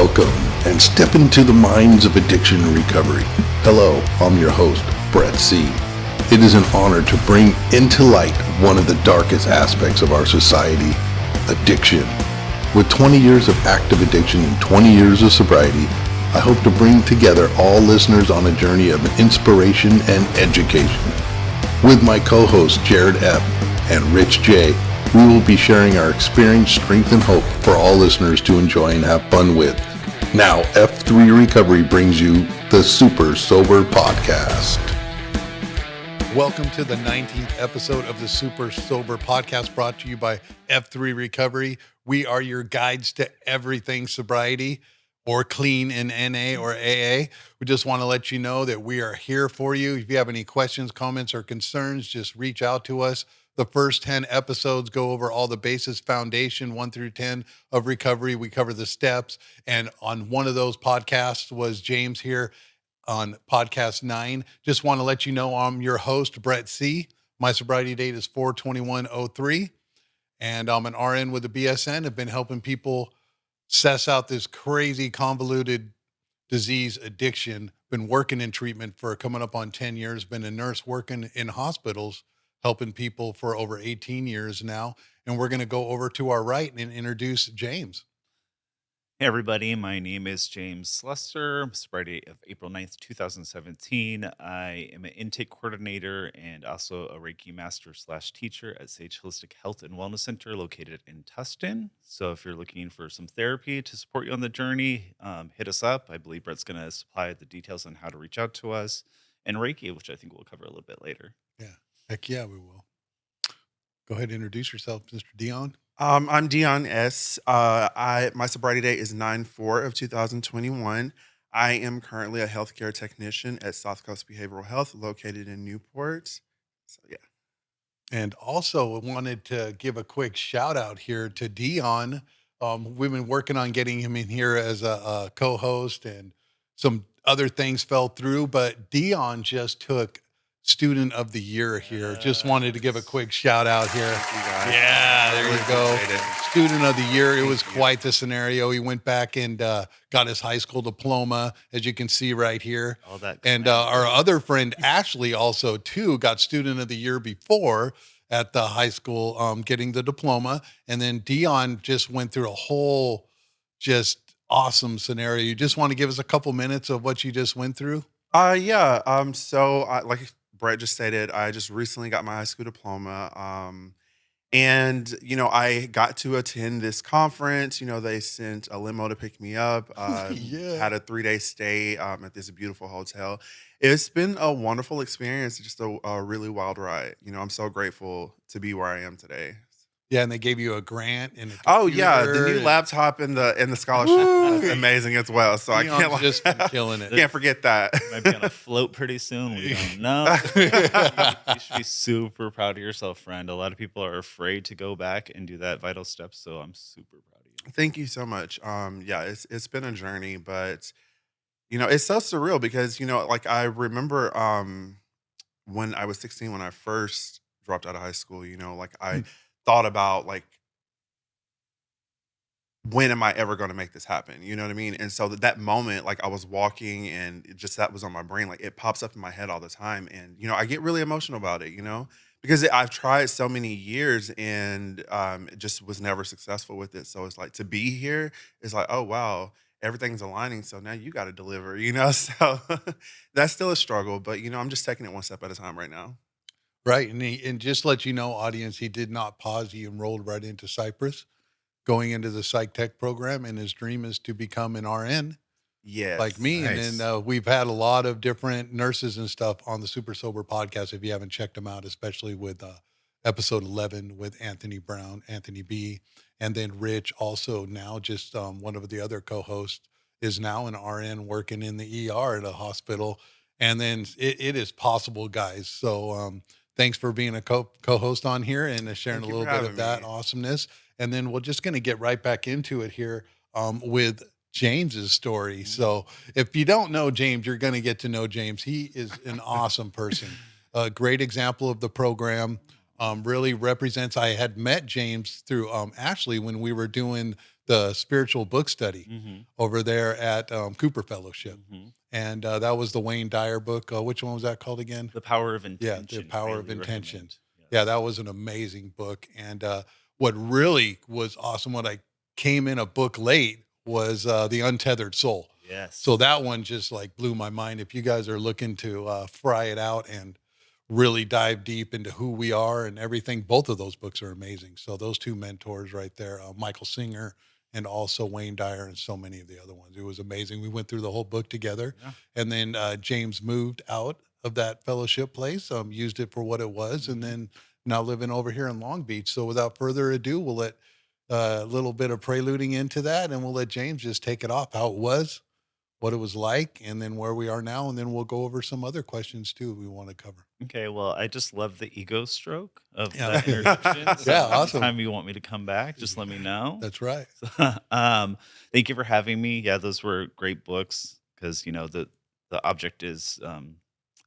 Welcome and step into the minds of addiction and recovery. Hello, I'm your host, Brett C. It is an honor to bring into light one of the darkest aspects of our society, addiction. With 20 years of active addiction and 20 years of sobriety, I hope to bring together all listeners on a journey of inspiration and education. With my co-hosts Jared F. and Rich J., we will be sharing our experience, strength, and hope for all listeners to enjoy and have fun with. Now, F3 Recovery brings you the Super Sober Podcast. Welcome to the 19th episode of the Super Sober Podcast, brought to you by F3 Recovery. We are your guides to everything sobriety or clean in NA or AA. We just want to let you know that we are here for you. If you have any questions, comments, or concerns, just reach out to us. The first 10 episodes go over all the basis foundation, 1 through 10 of recovery. We cover the steps. And on one of those podcasts was James here on podcast 9. Just want to let you know I'm your host, Brett C. My sobriety date is 4/21/03. And I'm an RN with a BSN. I've been helping people suss out this crazy convoluted disease addiction. Been working in treatment for coming up on 10 years. Been a nurse working in hospitals, helping people for over 18 years now. And we're going to go over to our right and introduce James. Hey everybody, my name is James Lester, sobriety of April 9th, 2017. I am an intake coordinator and also a Reiki master / teacher at Sage Holistic Health and Wellness Center located in Tustin. So if you're looking for some therapy to support you on the journey, hit us up. I believe Brett's going to supply the details on how to reach out to us, and Reiki, which I think we'll cover a little bit later. Yeah, heck yeah, we will. Go ahead and introduce yourself, Mr. Dion. I'm Dion S. My sobriety date is 9/4/2021. I am currently a healthcare technician at South Coast Behavioral Health, located in Newport. So yeah. And also wanted to give a quick shout out here to Dion. We've been working on getting him in here as a co-host, and some other things fell through, but Dion just took Student of the Year here. Just wanted to give a quick shout out here. Yeah, there you go. Student of the Year. It was quite the scenario. He went back and got his high school diploma, as you can see right here. All that. And our other friend, Ashley, also too, got Student of the Year before at the high school, getting the diploma. And then Dion just went through a whole just awesome scenario. You just want to give us a couple minutes of what you just went through? Yeah. Like Brett just stated, I just recently got my high school diploma. And, I got to attend this conference. They sent a limo to pick me up. Yeah. Had a 3-day stay at this beautiful hotel. It's been a wonderful experience, just a really wild ride. I'm so grateful to be where I am today. Yeah, and they gave you a grant and the new laptop and the scholarship was amazing as well. So Dion's I can't just been killing it. Can't forget that. Might be on a float pretty soon. We don't know. You should be super proud of yourself, friend. A lot of people are afraid to go back and do that vital step. So I'm super proud of you. Thank you so much. It's been a journey, but it's so surreal because like I remember when I was 16, when I first dropped out of high school. Like I thought about like, when am I ever going to make this happen? You know what I mean? And so that moment, like I was walking and that was on my brain. Like it pops up in my head all the time. And, I get really emotional about it, because I've tried so many years and it just was never successful with it. So it's like to be here is like, oh, wow, everything's aligning. So now you got to deliver, so that's still a struggle. But, I'm just taking it one step at a time right now. Right. And just let you know, audience, he did not pause. He enrolled right into Cypress, going into the psych tech program. And his dream is to become an RN. Yes, like me. Nice. And then we've had a lot of different nurses and stuff on the Super Sober Podcast. If you haven't checked them out, especially with episode 11 with Anthony Brown, Anthony B. And then Rich also now just one of the other co-hosts is now an RN working in the ER at a hospital. And then it is possible, guys. So thanks for being a co-host on here and sharing a little bit of that awesomeness. And then we're just going to get right back into it here with James's story. So if you don't know James, you're going to get to know James. He is an awesome person, a great example of the program. Really represents. I had met James through Ashley when we were doing the spiritual book study Mm-hmm. over there at Cooper Fellowship. Mm-hmm. And that was the Wayne Dyer book. Which one was that called again? The Power of Yeah, The Intention. Power of Highly Intention. recommend. Yeah, Yes. that was an amazing book. And what really was awesome, when I came in a book late, was The Untethered Soul. Yes. So that one just like blew my mind. If you guys are looking to fry it out and really dive deep into who we are and everything, both of those books are amazing. So those two mentors right there, Michael Singer and also Wayne Dyer, and so many of the other ones. It was amazing. We went through the whole book together. Yeah. And then James moved out of that fellowship place, used it for what it was, and then now living over here in Long Beach. So without further ado, we'll let a little bit of preluding into that, and we'll let James just take it off, how it was, what it was like, and then where we are now. And then we'll go over some other questions too we want to cover. Okay, well, I just love the ego stroke of Yeah. that introduction. So Yeah, awesome. anytime you want me to come back, just let me know. That's right. Thank you for having me. Yeah, those were great books because the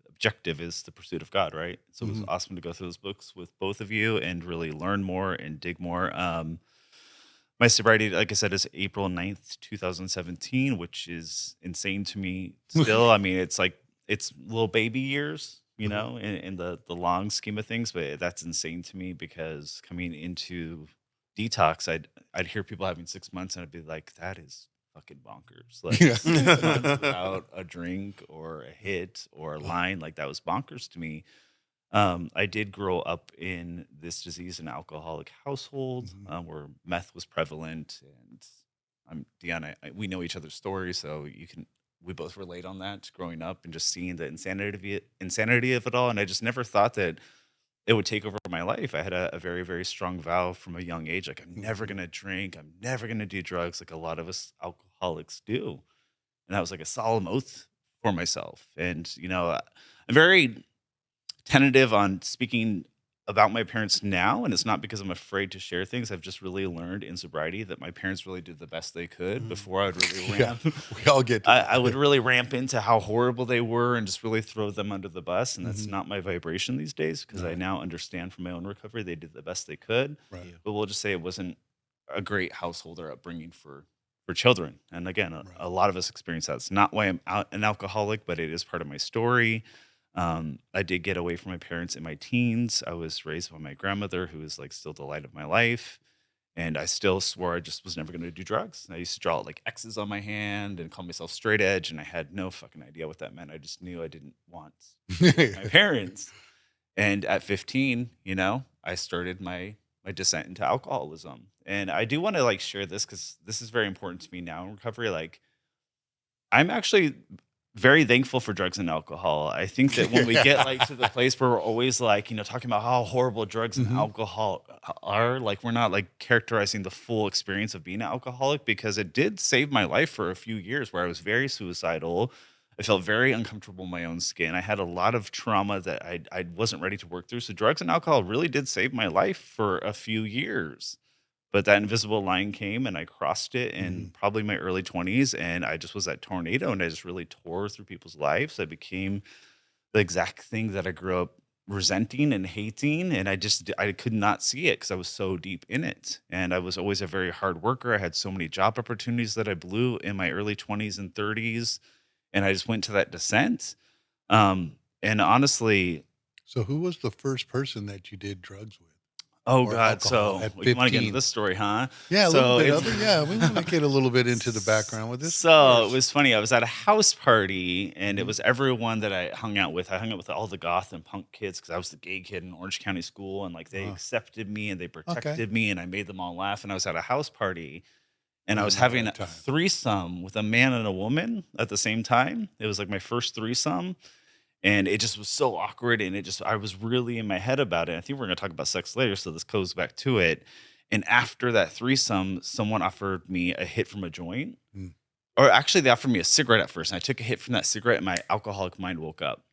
objective is the pursuit of God, right? So it was Mhm. awesome to go through those books with both of you and really learn more and dig more. My sobriety, like I said, is April 9th, 2017, which is insane to me still. I mean, it's little baby years, in the long scheme of things, but that's insane to me because coming into detox, I'd hear people having 6 months and I'd be like, that is fucking bonkers. Like Yeah. 6 months without a drink or a hit or a line, like that was bonkers to me. I did grow up in this disease and alcoholic household Mhm. where meth was prevalent, and I'm Dion. We know each other's stories, so we both relate on that. Growing up and just seeing the insanity of it all, and I just never thought that it would take over my life. I had a very very strong vow from a young age, like I'm never Mhm. gonna drink, I'm never gonna do drugs, like a lot of us alcoholics do, and that was like a solemn oath for myself. And I'm very tentative on speaking about my parents now, and it's not because I'm afraid to share things. I've just really learned in sobriety that my parents really did the best they could Mm. before I would really Yeah, ramp. we all get to that. I would really ramp into how horrible they were and just really throw them under the bus, and that's Mhm. not my vibration these days because I No. now understand from my own recovery they did the best they could. Right. But we'll just say it wasn't a great household or upbringing for children. And again, a Right. lot of us experience that. It's not why I'm an alcoholic, but it is part of my story. I did get away from my parents in my teens. I was raised by my grandmother, who is like still the light of my life. And I still swore I just was never going to do drugs. I used to draw like X's on my hand and call myself straight edge. And I had no fucking idea what that meant. I just knew I didn't want my parents. And at 15, I started my descent into alcoholism. And I do want to like share this because this is very important to me now in recovery. Like, I'm actually very thankful for drugs and alcohol. I think that when we get like to the place where we're always like, talking about how horrible drugs and Mhm. alcohol are, like we're not like characterizing the full experience of being an alcoholic, because it did save my life for a few years where I was very suicidal. I felt very uncomfortable in my own skin. I had a lot of trauma that I wasn't ready to work through. So drugs and alcohol really did save my life for a few years. But that invisible line came and I crossed it in Mhm. probably my early 20s, and I just was that tornado and I just really tore through people's lives. I became the exact thing that I grew up resenting and hating, and I could not see it because I was so deep in it. And I was always a very hard worker. I had so many job opportunities that I blew in my early 20s and 30s, and I just went to that descent. And honestly, So who was the first person that you did drugs with? oh Or God, alcohol so at you want to get 15? into this story, huh? Yeah, a So little bit it's of it. Yeah, we want to get a little bit into the background with this. Of So it course. was funny. I was at a house party, and it Mhm. was everyone that I hung out with. I hung out with all the goth and punk kids because I was the gay kid in Orange County school, and like they Uh-huh. accepted me and they Okay. protected me, and I made them all laugh. And I was at a house party, and I What a was matter having of a time. threesome with a man and a woman at the same time. It was like my first threesome, and it just was so awkward. And I was really in my head about it. I think we're going to talk about sex later, so this goes back to it. And after that threesome, someone offered me a hit from a joint. Mm. Or actually, they offered me a cigarette at first, and I took a hit from that cigarette, and my alcoholic mind woke up.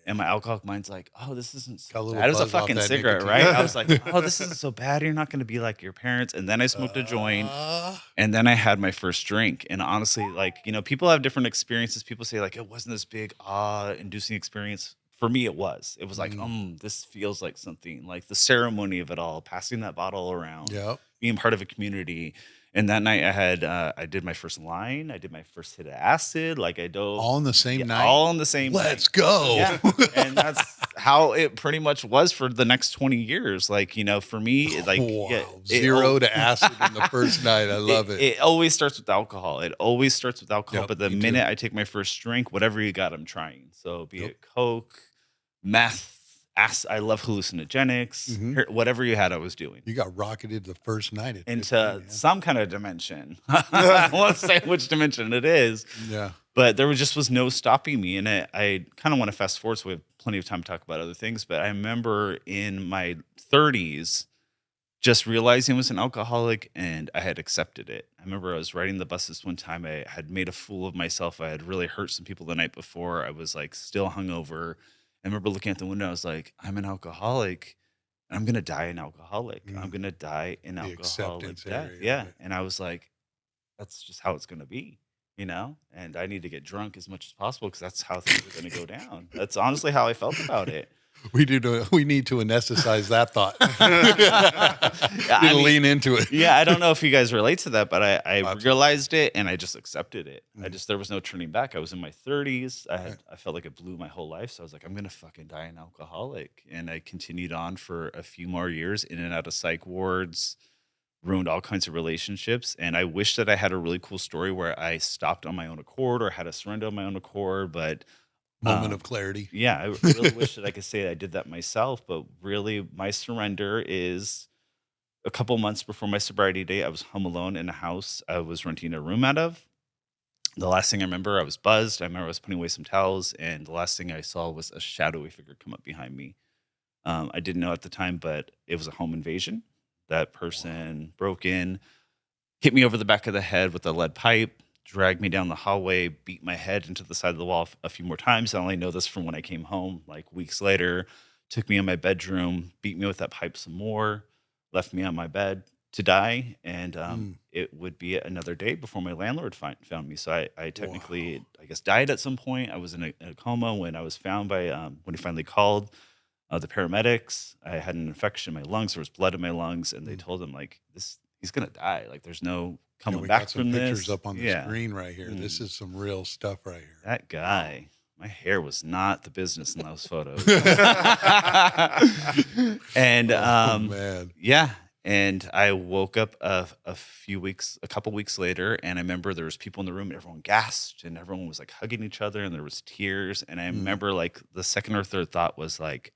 And my alcoholic mind's like, "Oh, this isn't Got a so little bad." It was a buzz off fucking that cigarette, nicotine. right? I was like, "Oh, this isn't so bad. You're not going to be like your parents." And then I smoked a joint, Uh, and then I had my first drink. And honestly, like, people have different experiences. People say like it wasn't this big awe-inducing experience. For me, it was. It was like, Mhm. this feels like something. Like the ceremony of it all, passing that bottle around, Yep. being part of a community. And that night I did my first line. I did my first hit of acid. Like I dove All in the same night. all in the same Let's night. go. Yeah. And that's how it pretty much was for the next 20 years. Like, for me, like Wow. 0 to acid in the first night. I love it. It always starts with alcohol. It always starts with alcohol. Yep, But the me too. minute I take my first drink, whatever you got, I'm trying. So be Yep. it Coke, meth, I love hallucinogenics, Mhm. whatever you had, I was doing. You got rocketed the first night at Into 15, yeah. some kind of dimension. I won't say which dimension it is, Yeah. but there was no stopping me. And I kind of want to fast forward so we have plenty of time to talk about other things. But I remember in my 30s just realizing I was an alcoholic and I had accepted it. I remember I was riding the bus this one time. I had made a fool of myself. I had really hurt some people the night before. I was like still hungover. I remember looking at the window. I was like, I'm an alcoholic. I'm going to die an alcoholic. I'm going to die an The alcoholic acceptance death. area of Yeah. it. And I was like, that's just how it's going to be, and I need to get drunk as much as possible because that's how things are going to go down. That's honestly how I felt about it. We need to anesthetize that thought. Yeah, I mean, lean into it. yeah, I don't know if you guys relate to that, but I Absolutely. realized it and I just accepted it. Mhm. There was no turning back. I was in my 30s. I felt like it blew my whole life. So I was like, I'm gonna fucking die an alcoholic. And I continued on for a few more years in and out of psych wards, ruined all kinds of relationships. And I wish that I had a really cool story where I stopped on my own accord or had a surrender on my own accord, but Moment of clarity. yeah, I really wish that I could say I did that myself, but really my surrender is a couple months before my sobriety date. I was home alone in a house I was renting a room out of. The last thing I remember, I was buzzed. I remember I was putting away some towels, and the last thing I saw was a shadowy figure come up behind me. I didn't know at the time, but it was a home invasion. That person broke in, hit me over the back of the head with a lead pipe, dragged me down the hallway, beat my head into the side of the wall a few more times. I only know this from when I came home, like weeks later, took me in my bedroom, beat me with that pipe some more, left me on my bed to die. And it would be another day before my landlord found me. So I technically, I guess, died at some point. I was in a coma when I was found by, when he finally called the paramedics. I had an infection in my lungs. There was blood in my lungs. And they told him, like, he's going to die. Like, there's no coming we back got some from pictures this. up on the screen right here. This is some real stuff right here. That guy, my hair was not the business in those photos. And Man. yeah, and I woke up a couple weeks later, and I remember there was people in the room, and everyone gasped, and everyone was like hugging each other, and there was tears. And I remember like the second or third thought was like,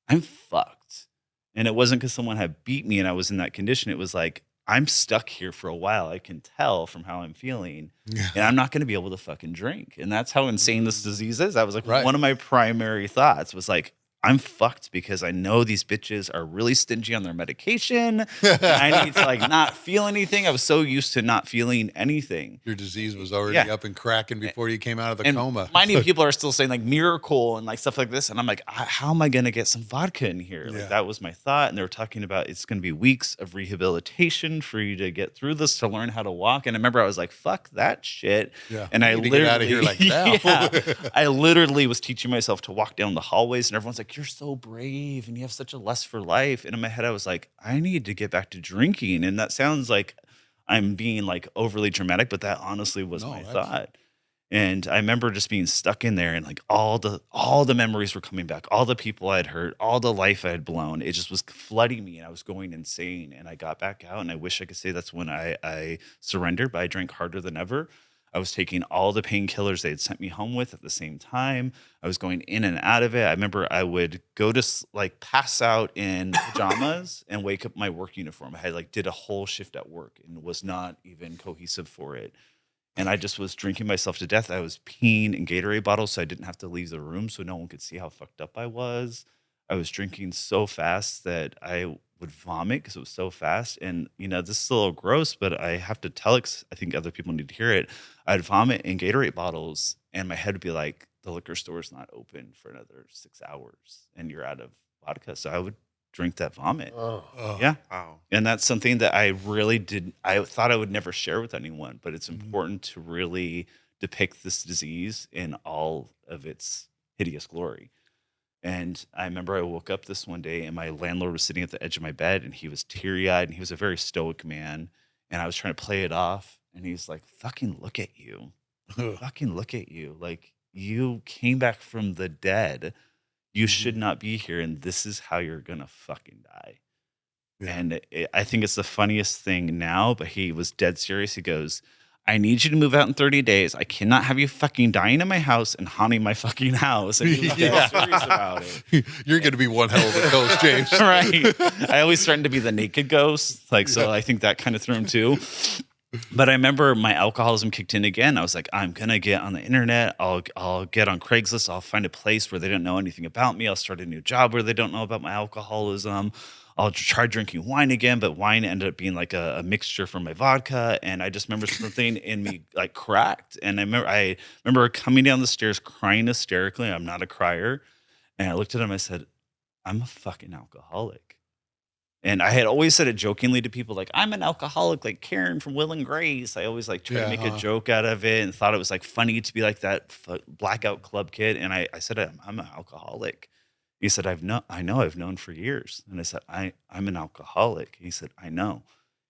I'm fucked. And it wasn't because someone had beat me and I was in that condition. It was like, I'm stuck here for a while. I can tell from how I'm feeling, and I'm not going to be able to fucking drink. And that's how insane this disease is. I was like, Right. one of my primary thoughts was like, I'm fucked because I know these bitches are really stingy on their medication. And I need to like not feel anything. I was so used to not feeling anything. Your disease was already Yeah. up and cracking before you came out of the And coma. many people are still saying like miracle and like stuff like this. And I'm like, how am I going to get some vodka in here? Yeah. Like that was my thought. And they were talking about it's going to be weeks of rehabilitation for you to get through this, to learn how to walk. And I remember I was like, fuck that shit. Yeah. And I need to literally get out of here like now. yeah, I literally was teaching myself to walk down the hallways, and everyone's like, you're so brave and you have such a lust for life. And in my head, I was like, I need to get back to drinking. And that sounds like I'm being like overly dramatic, but that honestly was my thought. And I remember just being stuck in there, and like all the memories were coming back, all the people I'd hurt, all the life I had blown. It just was flooding me, and I was going insane. And I got back out, and I wish I could say that's when I surrendered, but I drank harder than ever. I was taking all the painkillers they had sent me home with at the same time. I was going in and out of it. I remember I would go to like pass out in pajamas and wake up in my work uniform. I had like did a whole shift at work and was not even cohesive for it. And I just was drinking myself to death. I was peeing in Gatorade bottles so I didn't have to leave the room so no one could see how fucked up I was. I was drinking so fast that I would vomit because it was so fast. And, this is a little gross, but I have to tell it 'cause I think other people need to hear it. I'd vomit in Gatorade bottles, and my head would be like, the liquor store is not open for another 6 hours, and you're out of vodka. So I would drink that vomit. Oh. Yeah. Wow. And that's something that I really did. I thought I would never share with anyone, but it's important to really depict this disease in all of its hideous glory. And I remember I woke up this one day, and my landlord was sitting at the edge of my bed, and he was teary-eyed, and he was a very stoic man. And I was trying to play it off. And he's like, fucking look at you. Fucking look at you. Like, you came back from the dead. You should not be here. And this is how you're going to fucking die. Yeah. And I think it's the funniest thing now, but he was dead serious. He goes, I need you to move out in 30 days. I cannot have you fucking dying in my house and haunting my fucking house. And he was dead serious about it. You're going to be one hell of a ghost, James. Right. I always threatened to be the naked ghost. Like, so I think that kind of threw him too. But I remember my alcoholism kicked in again. I was like, I'm going to get on the internet. I'll get on Craigslist. I'll find a place where they don't know anything about me. I'll start a new job where they don't know about my alcoholism. I'll try drinking wine again, but wine ended up being like a mixture from my vodka. And I just remember something in me like cracked. And I remember coming down the stairs crying hysterically. I'm not a crier. And I looked at him. I said, I'm a fucking alcoholic. And I had always said it jokingly to people, like, I'm an alcoholic, like Karen from Will and Grace. I always like tried to make a joke out of it and thought it was like funny to be like that blackout club kid. And I said, I'm an alcoholic. He said, I know, I've known for years. And I said, I'm an alcoholic. He said, I know.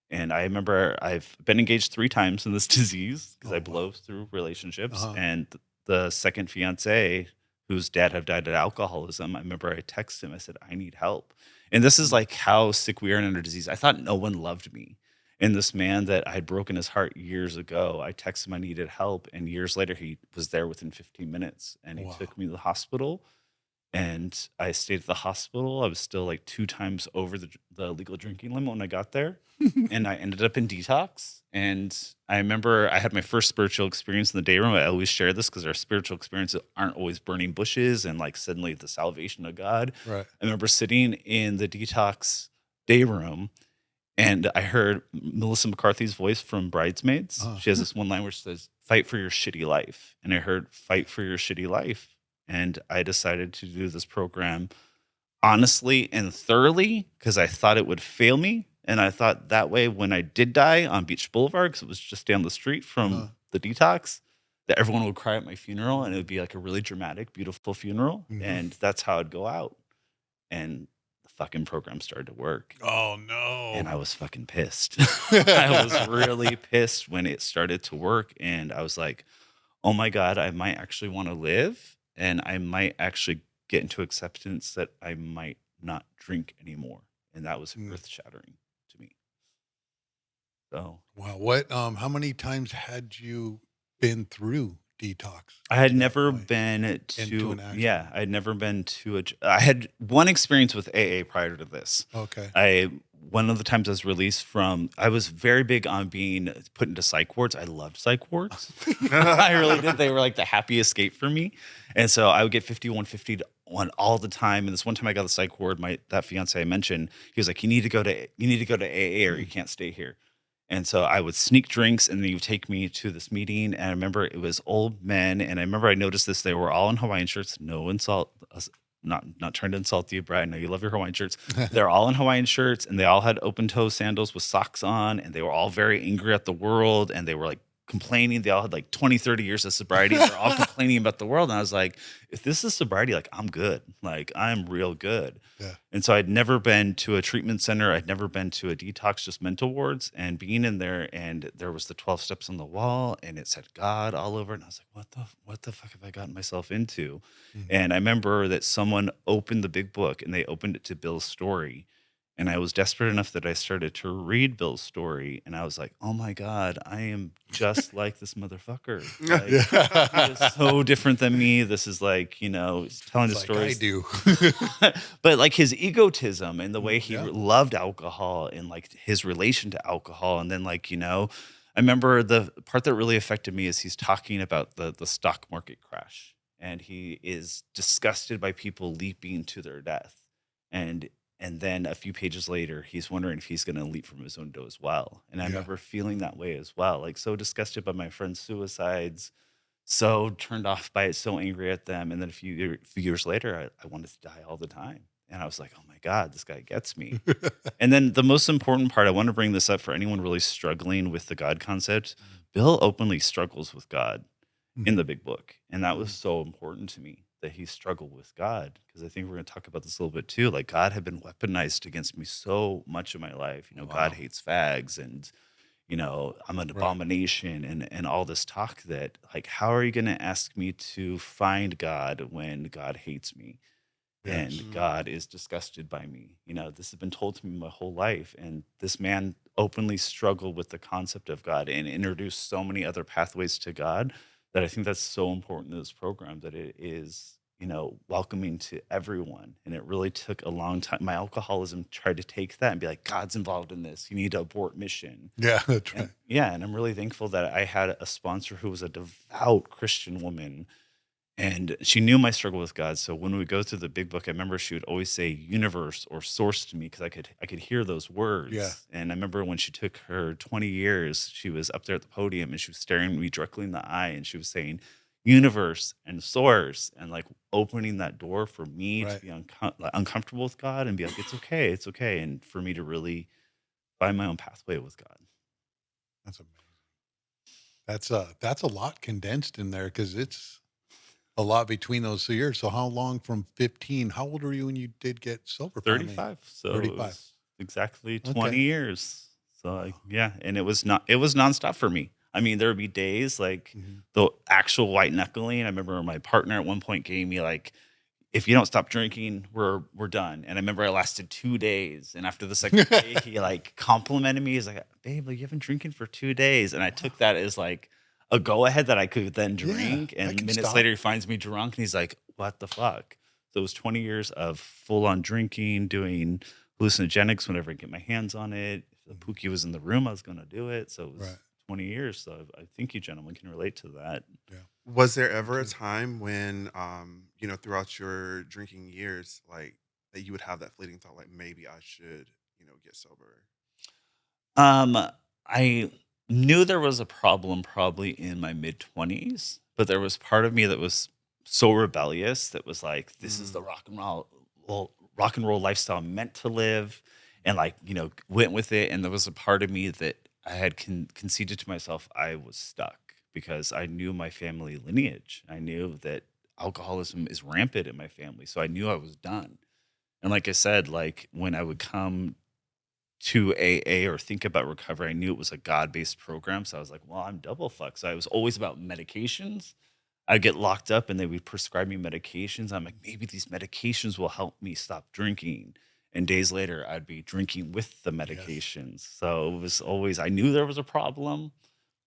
And I remember I've been engaged 3 times in this disease because I blow through relationships. And the second fiance, whose dad had died of alcoholism, I remember I texted him. I said, I need help. And this is like how sick we are in our disease. I thought no one loved me. And this man that I had broken his heart years ago, I texted him I needed help. And years later, he was there within 15 minutes. And he took me to the hospital. And I stayed at the hospital. I was still like 2 times over the legal drinking limit when I got there. And I ended up in detox. And I remember I had my first spiritual experience in the day room. I always share this because our spiritual experiences aren't always burning bushes and like suddenly the salvation of God. Right. I remember sitting in the detox day room and I heard Melissa McCarthy's voice from Bridesmaids. She has this one line where she says, fight for your shitty life. And I heard, fight for your shitty life. And I decided to do this program honestly and thoroughly because I thought it would fail me. And I thought that way when I did die on Beach Boulevard, because it was just down the street from the detox, that everyone would cry at my funeral and it would be like a really dramatic, beautiful funeral. And that's how it'd go out. And the fucking program started to work. Oh, no. And I was fucking pissed. I was really pissed when it started to work. And I was like, oh my God, I might actually want to live. And I might actually get into acceptance that I might not drink anymore. And that was earth shattering to me. So, wow. How many times had you been through detox? I had never been to I had never been to I had one experience with AA prior to this. Okay. One of the times I was released from, I was very big on being put into psych wards. I loved psych wards. I really did. They were like the happy escape for me. And so I would get 5151 all the time. And this one time I got the psych ward, that fiance I mentioned, he was like, you need to go to AA or you can't stay here. And so I would sneak drinks and then he would take me to this meeting. And I remember it was old men. And I remember I noticed this, they were all in Hawaiian shirts, no insult, not trying to insult you, Brad. I know you love your Hawaiian shirts. They're all in Hawaiian shirts and they all had open toe sandals with socks on. And they were all very angry at the world. And they were like complaining. They all had like 20, 30 years of sobriety. They're all complaining about the world. And I was like, if this is sobriety, like I'm good. Like I'm real good. Yeah. And so I'd never been to a treatment center. I'd never been to a detox, just mental wards. And being in there and there was the 12 steps on the wall and it said God all over it. And I was like, what the fuck have I gotten myself into? And I remember that someone opened the big book and they opened it to Bill's story. And I was desperate enough that I started to read Bill's story. And I was like, oh my God, I am just like this motherfucker. Like, he is so different than me. This is like, he's telling the stories. I do. But like his egotism and the way he loved alcohol and like his relation to alcohol. And then like, I remember the part that really affected me is he's talking about the stock market crash. And he is disgusted by people leaping to their death. And then a few pages later, he's wondering if he's going to leap from his window as well. And I remember feeling that way as well, like so disgusted by my friends' suicides, so turned off by it, so angry at them. And then a few years later, I wanted to die all the time. And I was like, oh my God, this guy gets me. And then the most important part, I want to bring this up for anyone really struggling with the God concept. Bill openly struggles with God in the big book. And that was so important to me, that he struggled with God, because I think we're going to talk about this a little bit too. Like God had been weaponized against me so much of my life. God hates fags and, I'm an Right. abomination and all this talk that like, how are you going to ask me to find God when God hates me? Yes. And God is disgusted by me. This has been told to me my whole life. And this man openly struggled with the concept of God and introduced so many other pathways to God that I think that's so important in this program that it is, welcoming to everyone. And it really took a long time. My alcoholism tried to take that and be like, God's involved in this. You need to abort mission. Yeah, that's And right. yeah, and I'm really thankful that I had a sponsor who was a devout Christian woman and she knew my struggle with God. So when we go through the big book, I remember she would always say universe or source to me because I could hear those Yeah. words. And I remember when she took her 20 years, she was up there at the podium and she was staring me directly in the eye and she was saying universe and source and like opening that door for me to Right. be like, uncomfortable with God and be like, it's okay. And for me to really find my own pathway with God. That's amazing. That's a lot condensed in there because it's a lot between those years. So how long from 15? How old were you when you did get sober finally? 35. So it 35. was exactly 20 Okay. years. So Wow. yeah, and it was nonstop for me. I mean, there would be days like Mhm. the actual white knuckling. I remember my partner at one point gave me like, if you don't stop drinking, we're done. And I remember I lasted 2 days. And after the second day, he like complimented me. He's like, babe, like, you've been drinking for 2 days. And I Wow. took that as like a go ahead that I could then Yeah, drink. I And can minutes stop. later, he finds me drunk and he's like, what the fuck? So it was 20 years of full on drinking, doing hallucinogenics whenever I get my hands on it. If the Mhm. Pookie was in the room, I was going to do it. So it was Right. 20 years. So I think you gentlemen can relate to that. Yeah. Was there Me ever a too. time when, throughout your drinking years, like that you would have that fleeting thought, like maybe I should, get sober? Um, I knew there was a problem probably in my mid 20s, but there was part of me that was so rebellious that was like, this is the Mm, rock and roll lifestyle I'm meant to live, and like went with it. And there was a part of me that I had conceded to myself I was stuck because I knew my family lineage. I knew that alcoholism is rampant in my family, so I knew I was done. And like I said, like when I would come to AA or think about recovery, I knew it was a God-based program. So I was like, well, I'm double fucked. So I was always about medications. I'd get locked up and they would prescribe me medications. I'm like, maybe these medications will help me stop drinking. And days later, I'd be drinking with the Yes. medications. So it was always, I knew there was a problem,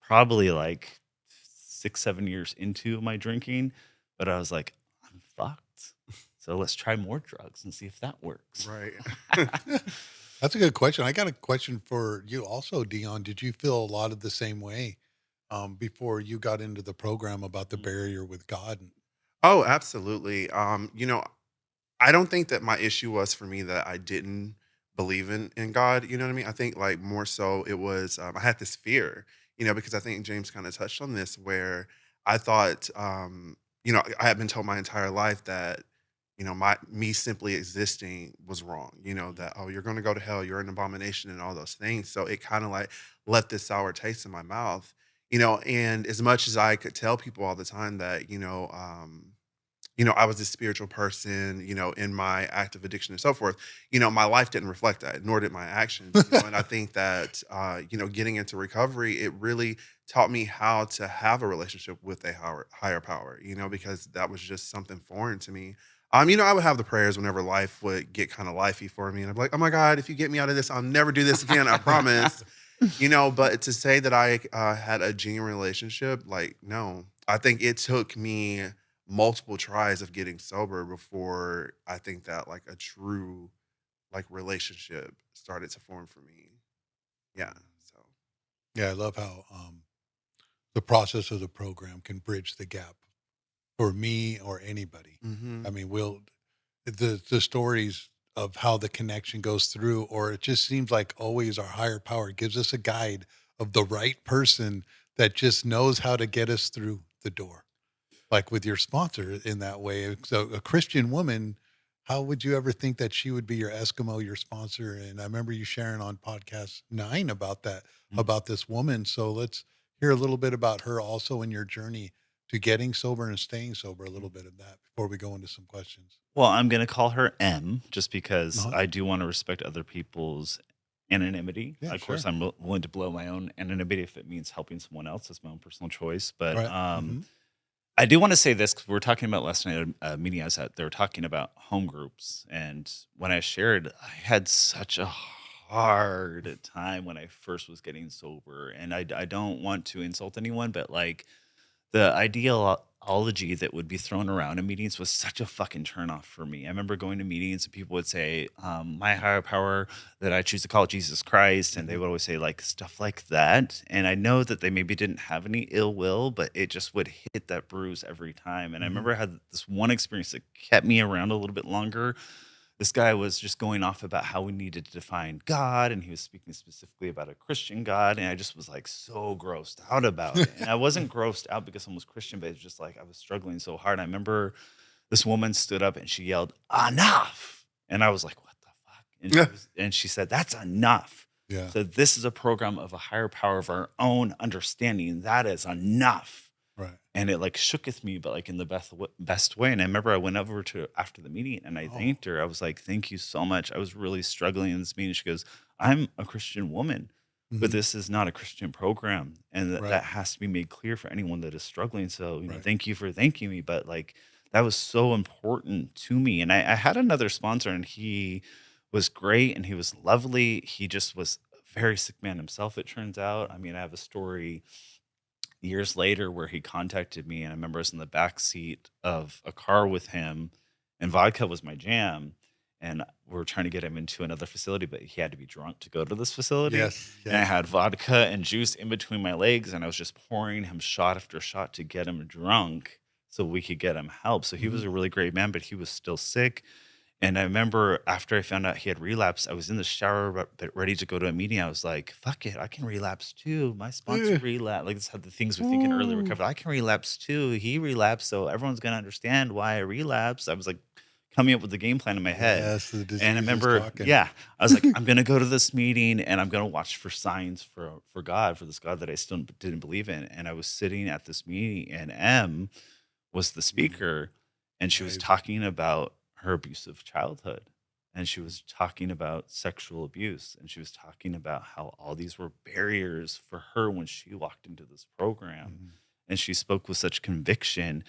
probably like 6, 7 years into my drinking, but I was like, I'm fucked. So let's try more drugs and see if that works. right. That's a good question. I got a question for you also, Dion. Did you feel a lot of the same way before you got into the program about the barrier with God? Oh, absolutely. I don't think that my issue was for me that I didn't believe in God. You know what I mean? I think like more so it was I had this fear, because I think James kind of touched on this where I thought, I had been told my entire life that my me simply existing was wrong. That oh you're going to go to hell, you're an abomination, and all those things. So it kind of like left this sour taste in my mouth. And as much as I could tell people all the time that I was a spiritual person, in my active addiction and so forth. My life didn't reflect that, nor did my actions. And I think that, getting into recovery, it really taught me how to have a relationship with a higher power, because that was just something foreign to me. I would have the prayers whenever life would get kind of lifey for me. And I'd be like, oh my God, if you get me out of this, I'll never do this again. I promise. But to say that I had a genuine relationship, like, no, I think it took me multiple tries of getting sober before I think that like a true like relationship started to form for me. Yeah. So Yeah, I love how the process of the program can bridge the gap for me or anybody. hmm I mean, the stories of how the connection goes through, or it just seems like always our higher power gives us a guide of the right person that just knows how to get us through the door. Like with your sponsor in that way. So a Christian woman, how would you ever think that she would be your Eskimo, your sponsor? And I remember you sharing on podcast 9 about that, about this woman. So let's hear a little bit about her also in your journey to getting sober and staying sober, a little bit of that before we go into some questions. Well, I'm gonna call her M just because Uh-huh. I do wanna respect other people's, anonymity. Yeah, Of sure. course, I'm willing to blow my own anonymity if it means helping someone else. That's my own personal choice. But Right. Hmm. I do want to say this because we were talking about last night at a meeting I was at. They were talking about home groups, and when I shared, I had such a hard time when I first was getting sober, and I don't want to insult anyone, but like the ideology that would be thrown around in meetings was such a fucking turnoff for me. I remember going to meetings and people would say, my higher power that I choose to call Jesus Christ. And they Hmm. would always say like stuff like that. And I know that they maybe didn't have any ill will, but it just would hit that bruise every time. And I Hmm. remember I had this one experience that kept me around a little bit longer. This guy was just going off about how we needed to define God, and he was speaking specifically about a Christian God, and I just was like so grossed out about it. And I wasn't grossed out because someone was Christian, but it's just like I was struggling so hard. I remember this woman stood up and she yelled, "Enough!" And I was like, "What the fuck?" And she said, "That's enough." Yeah. So this is a program of a higher power of our own understanding. That is enough. Right. And it like shooketh me, but like in the best way. And I remember I went over to after the meeting and I Oh. thanked her. I was like, "Thank you so much. I was really struggling in this meeting." She goes, "I'm a Christian woman, but Hmm. this is not a Christian program, and Right. that has to be made clear for anyone that is struggling. So, Right. thank you for thanking me." But like that was so important to me. And I had another sponsor, and he was great and he was lovely. He just was a very sick man himself. It turns out. I mean, I have a story years later where he contacted me, and I remember I was in the back seat of a car with him, and vodka was my jam, and we are trying to get him into another facility, but he had to be drunk to go to this facility. Yes. And I Yes. had vodka and juice in between my legs, and I was just pouring him shot after shot to get him drunk so we could get him help. So he was Hmm. a really great man, but he was still sick. And I remember after I found out he had relapsed, I was in the shower, but ready to go to a meeting. I was like, "Fuck it, I can relapse too. My sponsor relapsed." Like this had the things we think in early Ooh. recovery. I can relapse too. He relapsed, so everyone's gonna understand why I relapsed. I was like coming up with the game plan in my head. Yes. The And I disease is remember, talking. yeah, I was like, I'm gonna go to this meeting and I'm gonna watch for signs for God, for this God that I still didn't believe in. And I was sitting at this meeting, and M was the Mm. speaker, and she was Amazing. talking about her abusive childhood, and she was talking about sexual abuse, and she was talking about how all these were barriers for her when she walked into this program. Mhm. And she spoke with such conviction.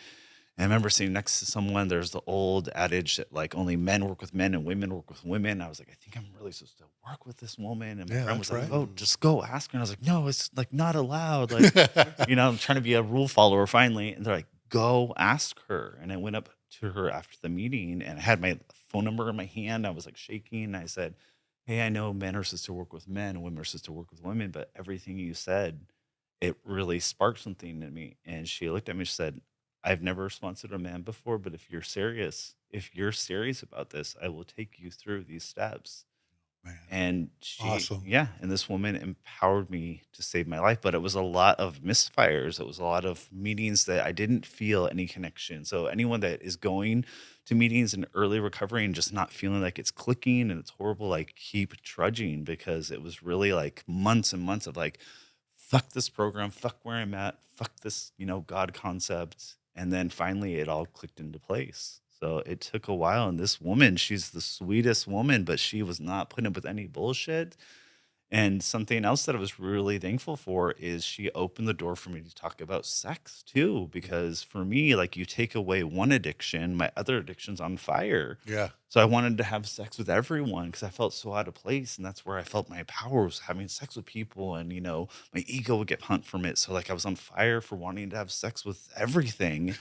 And I remember sitting next to someone. There's the old adage that like only men work with men and women work with women. I was like, I think I'm really supposed to work with this woman. And my Yeah, friend was that's like, right. "Oh, just go ask her." And I was like, "No, it's like not allowed." Like, I'm trying to be a rule follower finally. And they're like, "Go ask her." And I went up to her after the meeting and I had my phone number in my hand. I was like shaking. And I said, "Hey, I know men are supposed to work with men and women are supposed to work with women, but everything you said, it really sparked something in me." And she looked at me and she said, "I've never sponsored a man before, but if you're serious about this, I will take you through these steps." Man. And Awesome. and this woman empowered me to save my life, but it was a lot of misfires. It was a lot of meetings that I didn't feel any connection. So anyone that is going to meetings in early recovery and just not feeling like it's clicking and it's horrible, like keep trudging, because it was really like months and months of like, fuck this program, fuck where I'm at, fuck this, God concept. And then finally it all clicked into place. So it took a while. And this woman, she's the sweetest woman, but she was not putting up with any bullshit. And something else that I was really thankful for is she opened the door for me to talk about sex too. Because for me, like you take away one addiction, my other addiction's on fire. Yeah. So I wanted to have sex with everyone because I felt so out of place. And that's where I felt my power was having sex with people. And, my ego would get pumped from it. So like I was on fire for wanting to have sex with everything.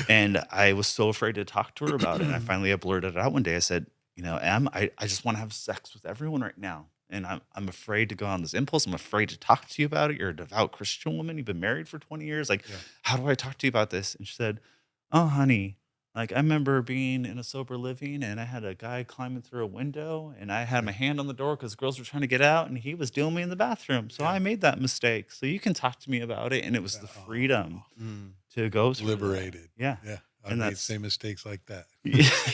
And I was so afraid to talk to her about it. And I finally I blurted it out one day. I said, Em, I just want to have sex with everyone right now. And I'm afraid to go on this impulse. I'm afraid to talk to you about it. You're a devout Christian woman. You've been married for 20 years. Like, Yeah. how do I talk to you about this? And she said, "Oh, honey, like I remember being in a sober living and I had a guy climbing through a window and I had Yeah. my hand on the door because girls were trying to get out and he was doing me in the bathroom. So Yeah. I made that mistake. So you can talk to me about it." And it was the freedom Oh, Mm. to go through that. liberated. Yeah. Yeah. I And made that's same mistakes like that.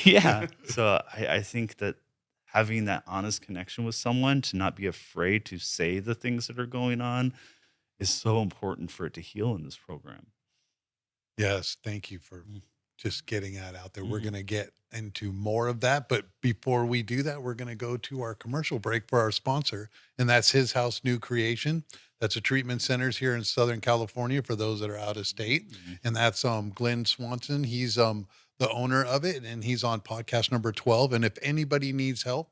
yeah. So I think that having that honest connection with someone to not be afraid to say the things that are going on is so important for it to heal in this program. Yes. Thank you for Mm. just getting that out there. We're Mhm. going to get into more of that. But before we do that, we're going to go to our commercial break for our sponsor, and that's His House New Creation. That's a treatment centers here in Southern California for those that are out of state. Mm. And that's Glenn Swanson. He's the owner of it, and he's on podcast number 12. And if anybody needs help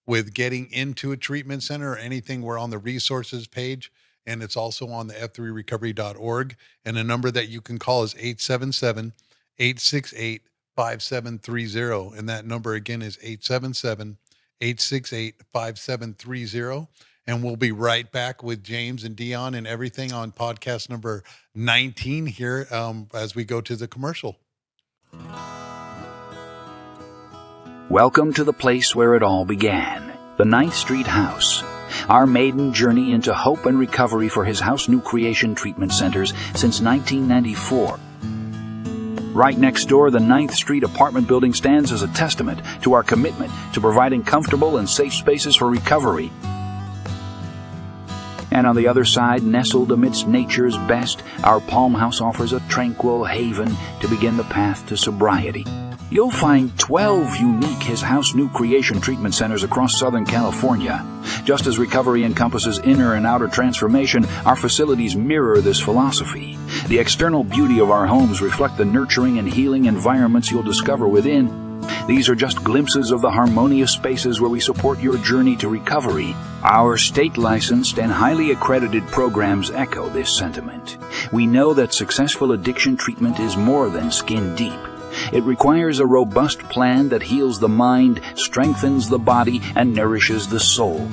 with getting into a treatment center or anything, we're on the resources page, and it's also on the f3recovery.org. And a number that you can call is 877-868-5730. And that number again is 877-868-5730. And we'll be right back with James and Dion and everything on podcast number 19 here as we go to the commercial. Welcome to the place where it all began, the 9th Street House. Our maiden journey into hope and recovery for His House New Creation treatment centers since 1994. Right next door, the 9th Street apartment building stands as a testament to our commitment to providing comfortable and safe spaces for recovery. And on the other side, nestled amidst nature's best, our Palm House offers a tranquil haven to begin the path to sobriety. You'll find 12 unique His House New Creation treatment centers across Southern California. Just as recovery encompasses inner and outer transformation, our facilities mirror this philosophy. The external beauty of our homes reflect the nurturing and healing environments you'll discover within. These are just glimpses of the harmonious spaces where we support your journey to recovery. Our state-licensed and highly accredited programs echo this sentiment. We know that successful addiction treatment is more than skin deep. It requires a robust plan that heals the mind, strengthens the body, and nourishes the soul.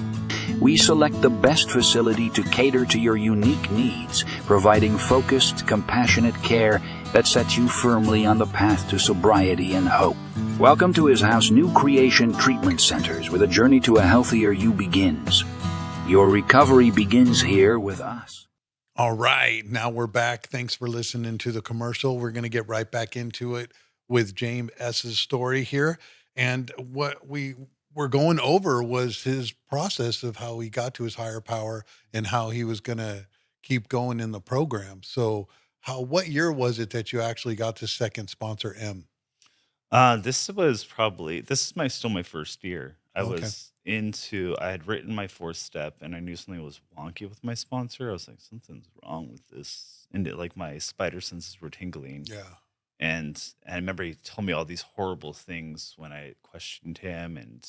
We select the best facility to cater to your unique needs, providing focused, compassionate care that sets you firmly on the path to sobriety and hope. Welcome to His House New Creation Treatment Centers, where the journey to a healthier you begins. Your recovery begins here with us. All right, now we're back. Thanks for listening to the commercial. We're going to get right back into it with James S.'s story here. And what we were going over was his process of how he got to his higher power and how he was going to keep going in the program. So what year was it that you actually got to second sponsor M? This is still my first year. I had written my 4th step, and I knew something was wonky with my sponsor. I was like, something's wrong with this. And my spider senses were tingling. Yeah. And I remember he told me all these horrible things when I questioned him. And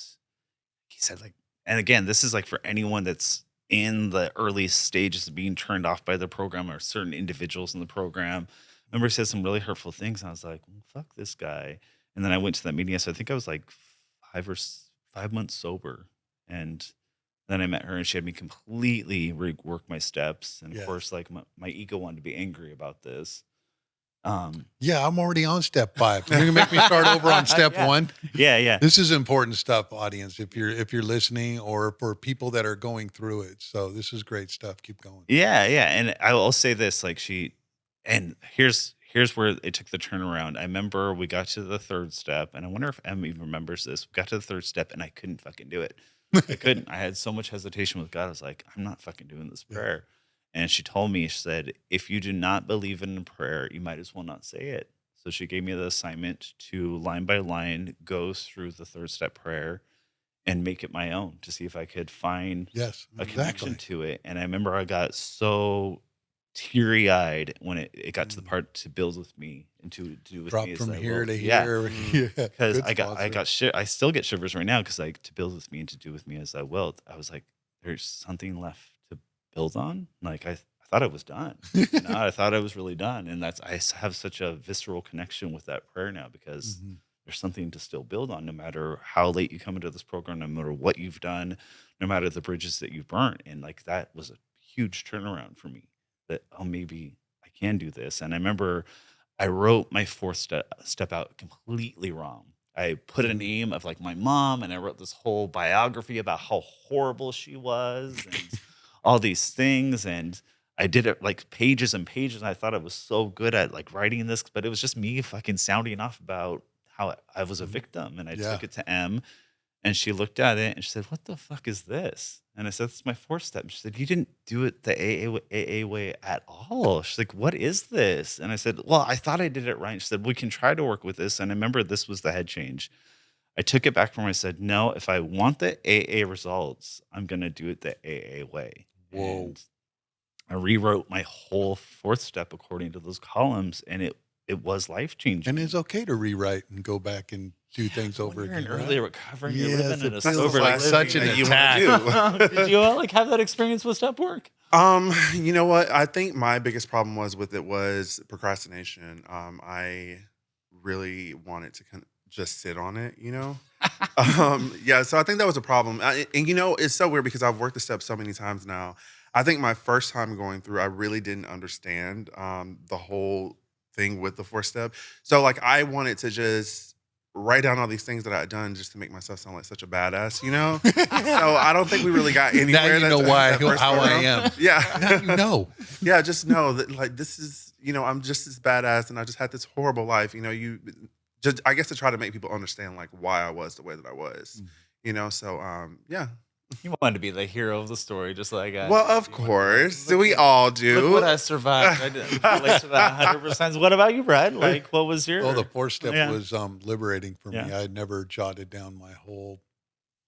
he said, and again, this is for anyone that's in the early stages of being turned off by the program or certain individuals in the program. I remember he said some really hurtful things. And I was like, well, fuck this guy. And then I went to that meeting. So I think I was 5 months sober. And then I met her, and she had me completely rework my steps. And of course, my ego wanted to be angry about this. Yeah, I'm already on step 5. You're gonna make me start over on step 1. Yeah. This is important stuff, audience. If you're listening, or for people that are going through it. So this is great stuff. Keep going. Yeah. And I'll say this: here's where it took the turnaround. I remember we got to the 3rd step, and I wonder if Em even remembers this. We got to the 3rd step, and I couldn't fucking do it. I couldn't. I had so much hesitation with God. I was like, I'm not fucking doing this prayer. And she told me, she said, if you do not believe in a prayer, you might as well not say it. So she gave me the assignment to line by line go through the 3rd step prayer and make it my own to see if I could find a connection to it. And I remember I got so teary-eyed when it got to the part to build with me and to do with Drop me. from here to here. Because I still get shivers right now because to build with me and to do with me as I will. I was like, there's something left to build on. I thought I was done. I thought I was really done. And I have such a visceral connection with that prayer now because there's something to still build on, no matter how late you come into this program, no matter what you've done, no matter the bridges that you've burnt. And that was a huge turnaround for me that, maybe I can do this. And I remember I wrote my 4th step out completely wrong. I put a name of my mom, and I wrote this whole biography about how horrible she was and all these things. And I did it pages and pages. And I thought I was so good at writing this, but it was just me fucking sounding off about how I was a victim. And I took it to M, And she looked at it and she said, "What the fuck is this?" And I said, "It's my 4-step." She said, "You didn't do it the AA way at all." She's like, "What is this?" And I said, "Well, I thought I did it right." She said, "We can try to work with this." And I remember this was the head change. I took it back from her. I said, "No, if I want the AA results, I'm going to do it the AA way." Whoa. And I rewrote my whole 4th step according to those columns, and it was life changing. And it's okay to rewrite and go back and do things over When you're again. in right? early recovery, you're Yes, living in it a feels sober like such an that you attack. wanna do. Did you like have that experience with step work? You know what? I think my biggest problem with it was procrastination. I really wanted to just sit on it, you know? Yeah, so I think that was a problem. And you know, it's so weird because I've worked the steps so many times now. I think my first time going through, I really didn't understand the whole thing with the 4-step. So like I wanted to just write down all these things that I had done just to make myself sound like such a badass, you know? So I don't think we really got anywhere. Now you know why how I am. Yeah. Now you know. Yeah, just know that like this is, you know, I'm just this badass and I just had this horrible life. You know, you just I guess to try to make people understand like why I was the way that I was. You know, so yeah. You wanted to be the hero of the story, just like I Well, did. of You wanted to be like, course. We all do. Look what I survived. I didn't relate to that 100%. What about you, Brad? Like, what was your? Well, the 4-step Yeah. was liberating for me. Yeah. I had never jotted down my whole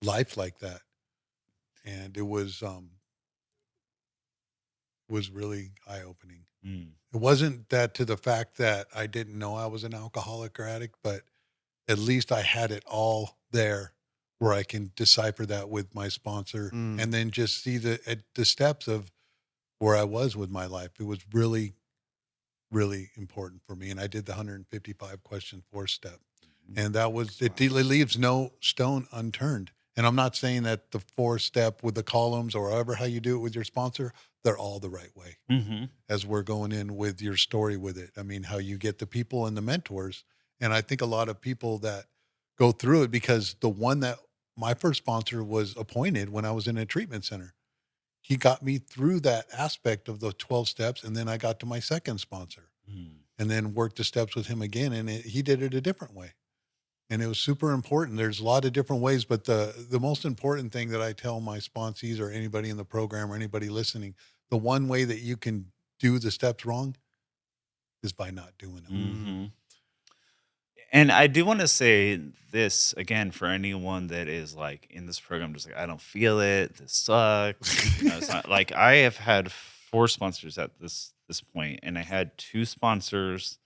life like that. And it was really eye-opening. Mm. It wasn't that to the fact that I didn't know I was an alcoholic or addict, but at least I had it all there where I can decipher that with my sponsor and then just see the steps of where I was with my life. It was really, really important for me. And I did the 155 question 4-step. And that was, it leaves no stone unturned. And I'm not saying that the 4-step with the columns or however how you do it with your sponsor, they're all the right way. Mm-hmm. As we're going in with your story with it. I mean, how you get the people and the mentors. And I think a lot of people that go through it, because the one that my first sponsor was appointed when I was in a treatment center. He got me through that aspect of the 12 steps. And then I got to my second sponsor and then worked the steps with him again. And he did it a different way. And it was super important. There's a lot of different ways, but the most important thing that I tell my sponsees or anybody in the program or anybody listening, the one way that you can do the steps wrong is by not doing them. Mm-hmm. And I do want to say this again for anyone that is like in this program, just like, I don't feel it. This sucks. You know, it's not like I have had 4 sponsors at this point, and I had 2 sponsors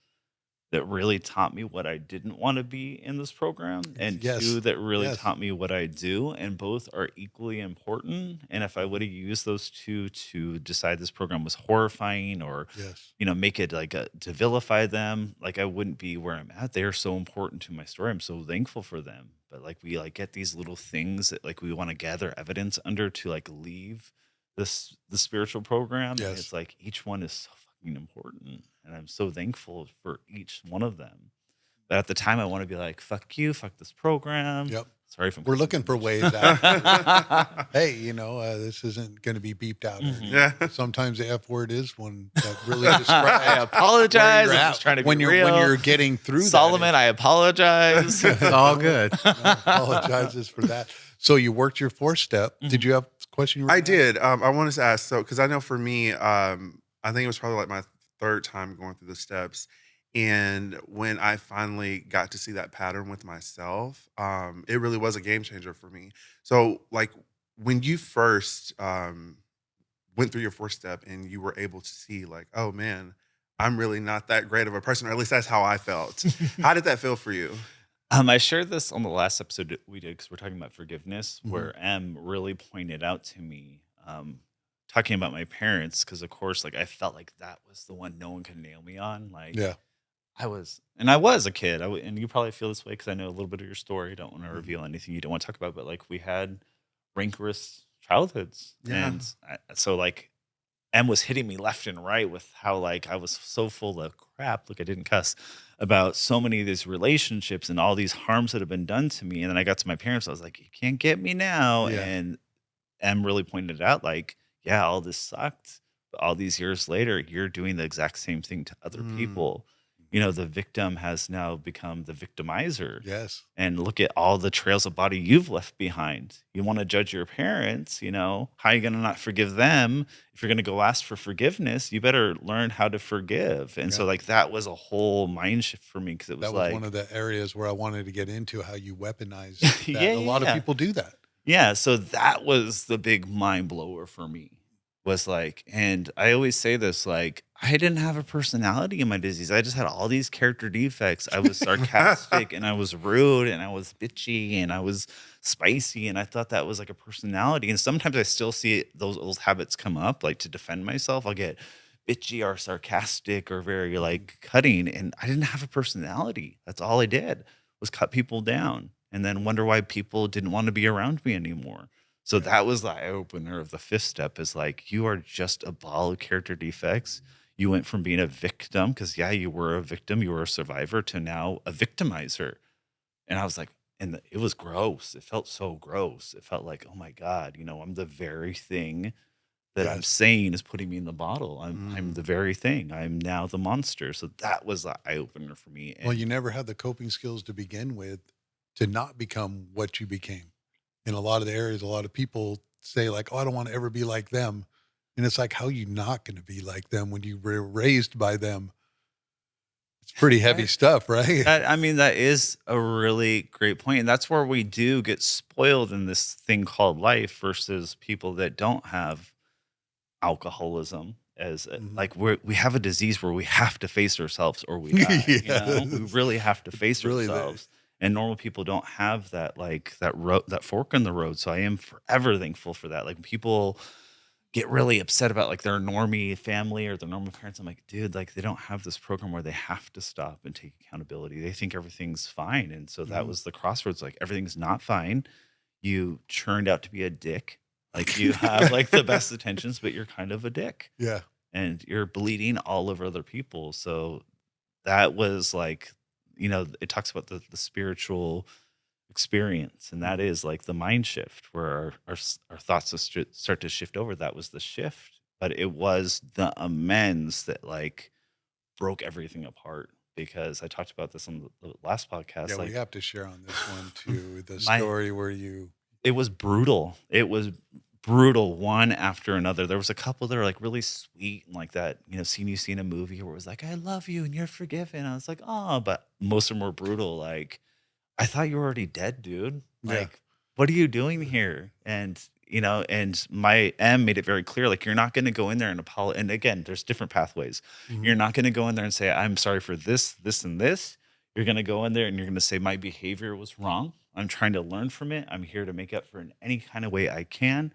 that really taught me what I didn't want to be in this program, and Yes. 2 that really Yes. taught me what I do, and both are equally important. And if I would have used those 2 to decide this program was horrifying or Yes. you know, make it like to vilify them, like I wouldn't be where I'm at. They're so important to my story. I'm so thankful for them. But like we like get these little things that like we want to gather evidence under to like leave the spiritual program. And Yes. it's like each one is so fucking important. And I'm so thankful for each one of them. But at the time I want to be like, fuck you, fuck this program. Yep. Sorry if I'm We're cussing looking too for much. ways out. Hey, you know, this isn't going to be beeped out. or anything. Yeah. Sometimes the F word is one that really I describes apologize. where you're I'm at just trying to when be you're real. when you're getting through Solomon, I apologize. It's all good. that. Apologizes for that. So you worked your 4-step. Did you have a question? You were I gonna ask? did. I wanted to ask, so because I know for me, I think it was probably like my 3rd time going through the steps. And when I finally got to see that pattern with myself, it really was a game changer for me. So like when you first went through your 4-step and you were able to see like, oh man, I'm really not that great of a person, or at least that's how I felt. How did that feel for you? I shared this on the last episode that we did because we're talking about forgiveness, Mhm. where M really pointed out to me, talking about my parents, because of course, like I felt like that was the one no one could nail me on. Like, Yeah. I was a kid, and you probably feel this way because I know a little bit of your story. Don't want to reveal anything you don't want to talk about, but like we had rancorous childhoods, Yeah. and so like M was hitting me left and right with how like I was so full of crap. Look, I didn't cuss about so many of these relationships and all these harms that have been done to me. And then I got to my parents. I was like, you can't get me now. Yeah. And M really pointed out like, yeah, all this sucked. But all these years later, you're doing the exact same thing to other people. the victim has now become the victimizer. Yes. And look at all the trails of body you've left behind. You want to judge your parents, how are you going to not forgive them? If you're going to go ask for forgiveness, you better learn how to forgive. And so Yeah. like that was a whole mind shift for me, because it was That was like, one of the areas where I wanted to get into how you weaponize that. yeah, A lot of yeah. people do that. Yeah, so that was the big mind blower for me. Was like, and I always say this, like, I didn't have a personality in my disease. I just had all these character defects. I was sarcastic and I was rude and I was bitchy and I was spicy, and I thought that was like a personality. And sometimes I still see those old habits come up, like to defend myself. I'll get bitchy or sarcastic or very like cutting, and I didn't have a personality. That's all I did was cut people down and then wonder why people didn't want to be around me anymore. So that was the eye opener of the fifth step, is like, you are just a ball of character defects. You went from being a victim, because you were a victim, you were a survivor, to now a victimizer. And I was like, and it was gross. It felt so gross. It felt like, oh my God, I'm the very thing that I'm Yes. saying is putting me in the bottle. I'm the very thing. I'm now the monster. So that was the eye opener for me. Well, you never had the coping skills to begin with to not become what you became. In a lot of the areas, a lot of people say like, oh, I don't want to ever be like them. And it's like, how are you not going to be like them when you were raised by them? It's pretty heavy stuff, right? That is a really great point. And that's where we do get spoiled in this thing called life versus people that don't have alcoholism as like we have a disease where we have to face ourselves or we die. Yeah. We really have to face Really ourselves. And normal people don't have that, like that fork in the road. So I am forever thankful for that. Like, people get really upset about like their normie family or their normal parents. I'm like, dude, like they don't have this program where they have to stop and take accountability. They think everything's fine. And so that was the crossroads. Like, everything's not fine. You turned out to be a dick. Like, you have like the best intentions, but you're kind of a dick. Yeah. And you're bleeding all over other people. So that was like, it talks about the spiritual experience, and that is like the mind shift where our thoughts start to shift over. That was the shift, but it was the amends that like broke everything apart, because I talked about this on the last podcast. Yeah, like, we have to share on this one too. The My- story where you it was brutal. It was brutal, one after another. There was a couple that are like really sweet and like that, scene you see in a movie where it was like, I love you and you're forgiven. I was like, oh, but most of them were brutal. Like, I thought you were already dead, dude. Yeah. Like, what are you doing here? And, and my M made it very clear, like, you're not going to go in there and apologize. And again, there's different pathways. You're not going to go in there and say, I'm sorry for this, this, and this. You're going to go in there and you're going to say, my behavior was wrong. I'm trying to learn from it. I'm here to make up for it in any kind of way I can.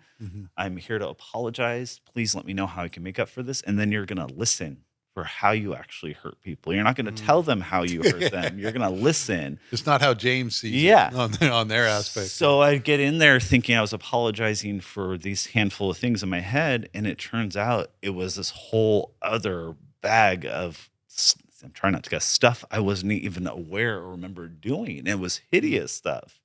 I'm here to apologize. Please let me know how I can make up for this. And then you're going to listen for how you actually hurt people. You're not going to tell them how you hurt them. You're going to listen. It's not how James sees Yeah. it on their aspect. So I get in there thinking I was apologizing for these handful of things in my head, and it turns out it was this whole other bag of, I'm trying not to guess, stuff I wasn't even aware or remember doing. It was hideous stuff.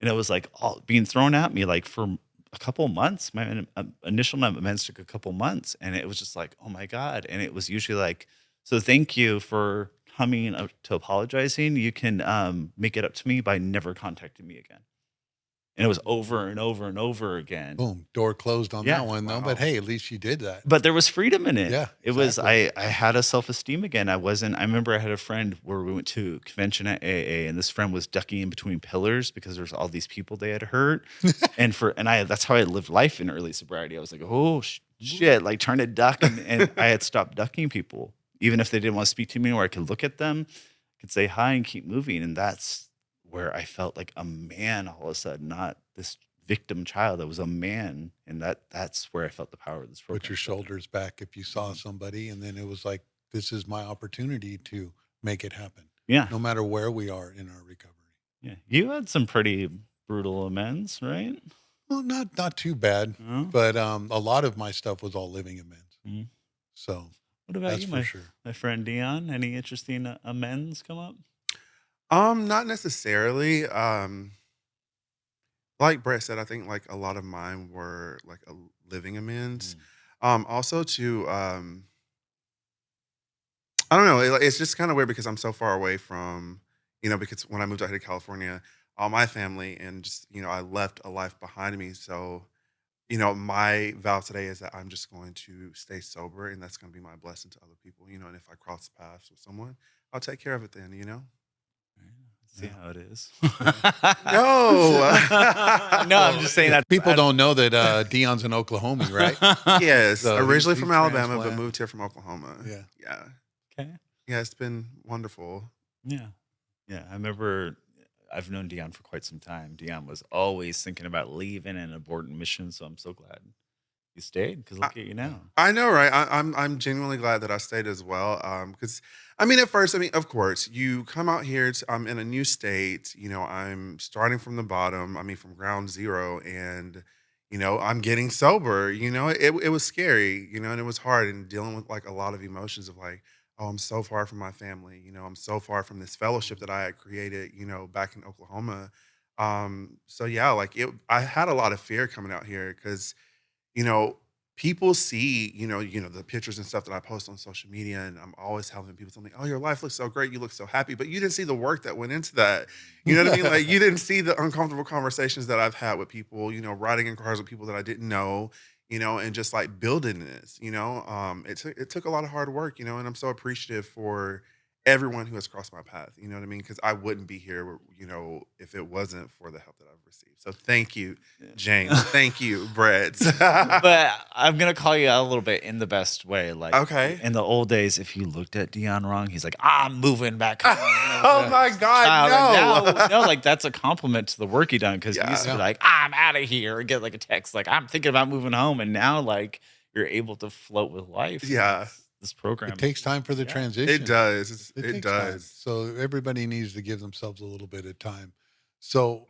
And it was like all being thrown at me like for a couple months. My initial amends took a couple months, and it was just like, oh my God. And it was usually like, so thank you for coming up to apologizing. You can make it up to me by never contacting me again. And it was over and over and over again. Boom, door closed on Yeah. that one though. Wow. But hey, at least you did that. But there was freedom in it. Yeah, It was, exactly. I had a self-esteem again. I remember I had a friend where we went to a convention at AA, and this friend was ducking in between pillars because there's all these people they had hurt. That's how I lived life in early sobriety. I was like, oh shit, like trying to duck. And I had stopped ducking people, even if they didn't want to speak to me, or I could look at them, I could say hi and keep moving. And that's where I felt like a man all of a sudden, not this victim child. I was a man, and that's where I felt the power of this program. Put your shoulders back if you saw somebody, and then it was like, this is my opportunity to make it happen. Yeah. No matter where we are in our recovery. Yeah. You had some pretty brutal amends, right? Well, not too bad, No? but a lot of my stuff was all living amends. Mhm. So What about that's you, for sure. my friend Dion? Any interesting amends come up? Not necessarily. Like Brett said, I think like a lot of mine were like a living amends. Also to I don't know. It's just kind of weird because I'm so far away from, because when I moved out here to California, all my family and just, I left a life behind me. So, my vow today is that I'm just going to stay sober and that's going to be my blessing to other people, and if I cross paths with someone, I'll take care of it then. See how it is. No. No, I'm just saying that People don't know that Dion's an Oklahoma, right? Yes, So originally he's from Alabama, but transplant. moved here from Oklahoma. Yeah. Yeah. Okay. Yeah, it's been wonderful. Yeah. Yeah. I remember I've known Dion for quite some time. Dion was always thinking about leaving and aborting mission. So I'm so glad you stayed because look at you now. I know, right? I'm genuinely glad that I stayed as well. Because at first, of course, you come out here. I'm in a new state. I'm starting from the bottom. From ground zero, and I'm getting sober. It was scary. And it was hard, and dealing with like a lot of emotions of like, oh, I'm so far from my family. I'm so far from this fellowship that I had created. Back in Oklahoma. So yeah, like I had a lot of fear coming out here because you know, people see, the pictures and stuff that I post on social media, and I'm always helping people tell me, "Oh, your life looks so great. You look so happy," but you didn't see the work that went into that. You know what I mean? Like you didn't see the uncomfortable conversations that I've had with people. Riding in cars with people that I didn't know. And just like building this. It took a lot of hard work. And I'm so appreciative for everyone who has crossed my path. You know what I mean? Because I wouldn't be here, if it wasn't for the help that I've received. So thank you, James. Thank you, Brett. But I'm gonna call you out a little bit in the best way. Like, Okay. in the old days, if you looked at Dion wrong, he's like, "I'm moving back home." Oh my God, no. No, like that's a compliment to the work he done because he used to be like, "I'm out of here," and get like a text like, "I'm thinking about moving home," and now like you're able to float with life. Yeah. This program. It takes time for the transition. It does. It It takes time. does. So everybody needs to give themselves a little bit of time. So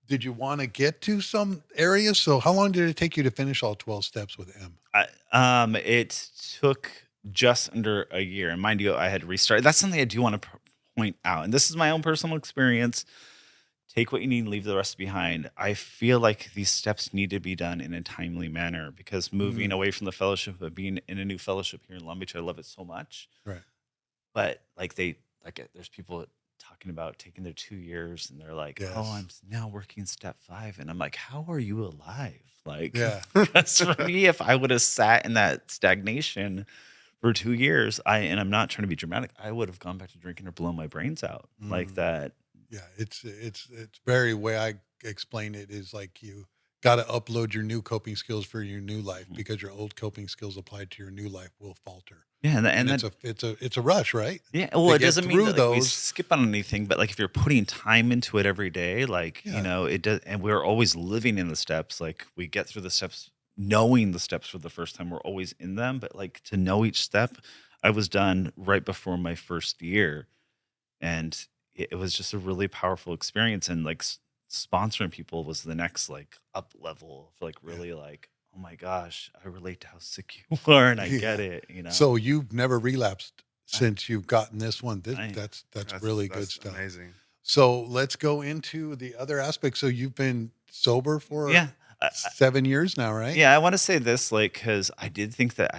did you want to get to some areas? So how long did it take you to finish all 12 steps with M? It took just under a year, and mind you, I had restarted. That's something I do want to point out, and this is my own personal experience. Take what you need and leave the rest behind. I feel like these steps need to be done in a timely manner because moving away from the fellowship, but being in a new fellowship here in Long Beach, I love it so much. Right. But there's people talking about taking their 2 years and they're like, Yes. "Oh, I'm now working step 5," and I'm like, "How are you alive?" Like, Yeah. because for me, if I would have sat in that stagnation for 2 years, and I'm not trying to be dramatic, I would have gone back to drinking or blown my brains out like that. Yeah, it's very way I explain it is like you got to upload your new coping skills for your new life because your old coping skills applied to your new life will falter. Yeah, And it's a rush, right? yeah. Well, To it get doesn't mean through that like, we those. skip on anything, but like if you're putting time into it every day, like Yeah. it does, and we're always living in the steps. Like we get through the steps, knowing the steps for the first time. We're always in them, but like to know each step, I was done right before my first year, and it was just a really powerful experience. And like sponsoring people was the next like up level of like really like, oh my gosh, I relate to how sick you are, and I get it. So you've never relapsed since you've gotten this one. I- That's really good That's stuff. amazing. So let's go into the other aspects. So you've been sober for Yeah. 7 years now, right? Yeah, I want to say this, like, because I did think that